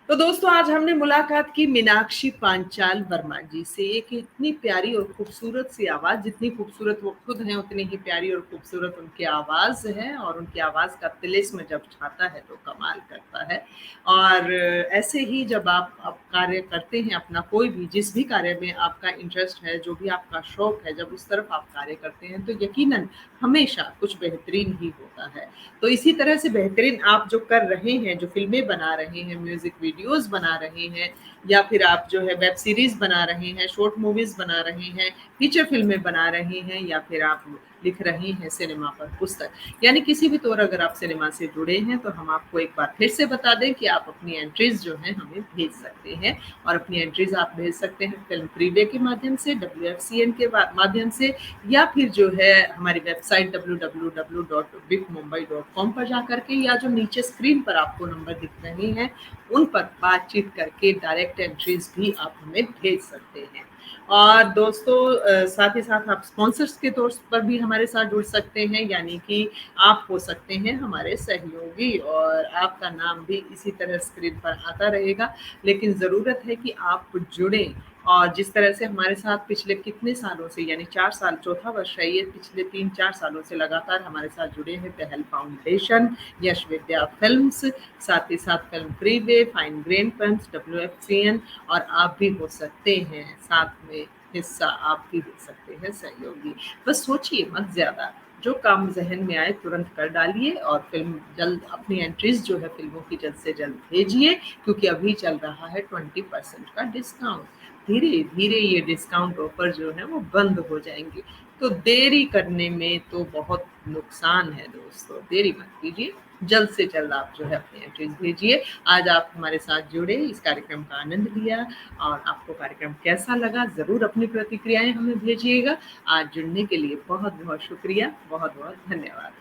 तो दोस्तों, आज हमने मुलाकात की मीनाक्षी पांचाल वर्मा जी से। एक इतनी प्यारी और खूबसूरत सी आवाज़, जितनी खूबसूरत वो खुद हैं उतनी ही प्यारी और खूबसूरत उनकी आवाज़ है, और उनकी आवाज़ का तिलिस्म जब छाता है तो कमाल करता है। और ऐसे ही जब आप कार्य करते हैं अपना, कोई भी जिस भी कार्य में आपका इंटरेस्ट है, जो भी आपका शौक है, जब उस तरफ आप कार्य करते हैं तो यकीनन हमेशा कुछ बेहतरीन ही होता है। तो इसी तरह से बेहतरीन आप जो कर रहे हैं, जो फ़िल्में बना रहे हैं, म्यूज़िक वीडियोज़ बना रहे हैं, या फिर आप जो है वेब सीरीज़ बना रहे हैं, शॉर्ट मूवीज़ बना रहे हैं, फीचर फ़िल्में बना रहे हैं, या फिर आप लिख रहे हैं सिनेमा पर पुस्तक, यानी किसी भी तौर अगर आप सिनेमा से जुड़े हैं, तो हम आपको एक बार फिर से बता दें कि आप अपनी एंट्रीज़ जो हैं हमें भेज सकते हैं, और अपनी एंट्रीज़ आप भेज सकते हैं फ़िल्म फ्रीडे के माध्यम से, WFCN के माध्यम से, या फिर जो है हमारी वेबसाइट www.bifmumbai.com पर जाकर के, या जो नीचे स्क्रीन पर आपको नंबर दिख रहे हैं उन पर बातचीत करके डायरेक्ट एंट्रीज भी आप हमें भेज सकते हैं। और दोस्तों, साथ ही साथ आप स्पॉन्सर्स के तौर पर भी हमारे साथ जुड़ सकते हैं, यानी कि आप हो सकते हैं हमारे सहयोगी, और आपका नाम भी इसी तरह स्क्रीन पर आता रहेगा। लेकिन ज़रूरत है कि आप जुड़ें, और जिस तरह से हमारे साथ पिछले कितने सालों से, यानी 4 साल, चौथा वर्ष है ये, पिछले 3-4 सालों से लगातार हमारे साथ जुड़े हैं पहल फाउंडेशन, यश विद्या फिल्म्स, साथ ही साथ film freeway, fine grain films, WFCN, और आप भी हो सकते हैं साथ में हिस्सा, आप भी हो सकते हैं सहयोगी। बस सोचिए मत ज़्यादा, जो काम ज़हन में आए तुरंत कर डालिए, और फ़िल्म जल्द अपनी एंट्रीज़ जो है फ़िल्मों की जल्द से जल्द भेजिए, क्योंकि अभी चल रहा है 20% का डिस्काउंट। धीरे-धीरे ये डिस्काउंट ऑफ़र जो है वो बंद हो जाएँगे, तो देरी करने में तो बहुत नुकसान है दोस्तों, देरी मत कीजिए, जल्द से जल्द आप जो है अपनी एंट्रीज़ भेजिए। आज आप हमारे साथ जुड़े, इस कार्यक्रम का आनंद लिया, और आपको कार्यक्रम कैसा लगा ज़रूर अपनी प्रतिक्रियाएँ हमें भेजिएगा। आज जुड़ने के लिए बहुत-बहुत शुक्रिया, बहुत-बहुत धन्यवाद।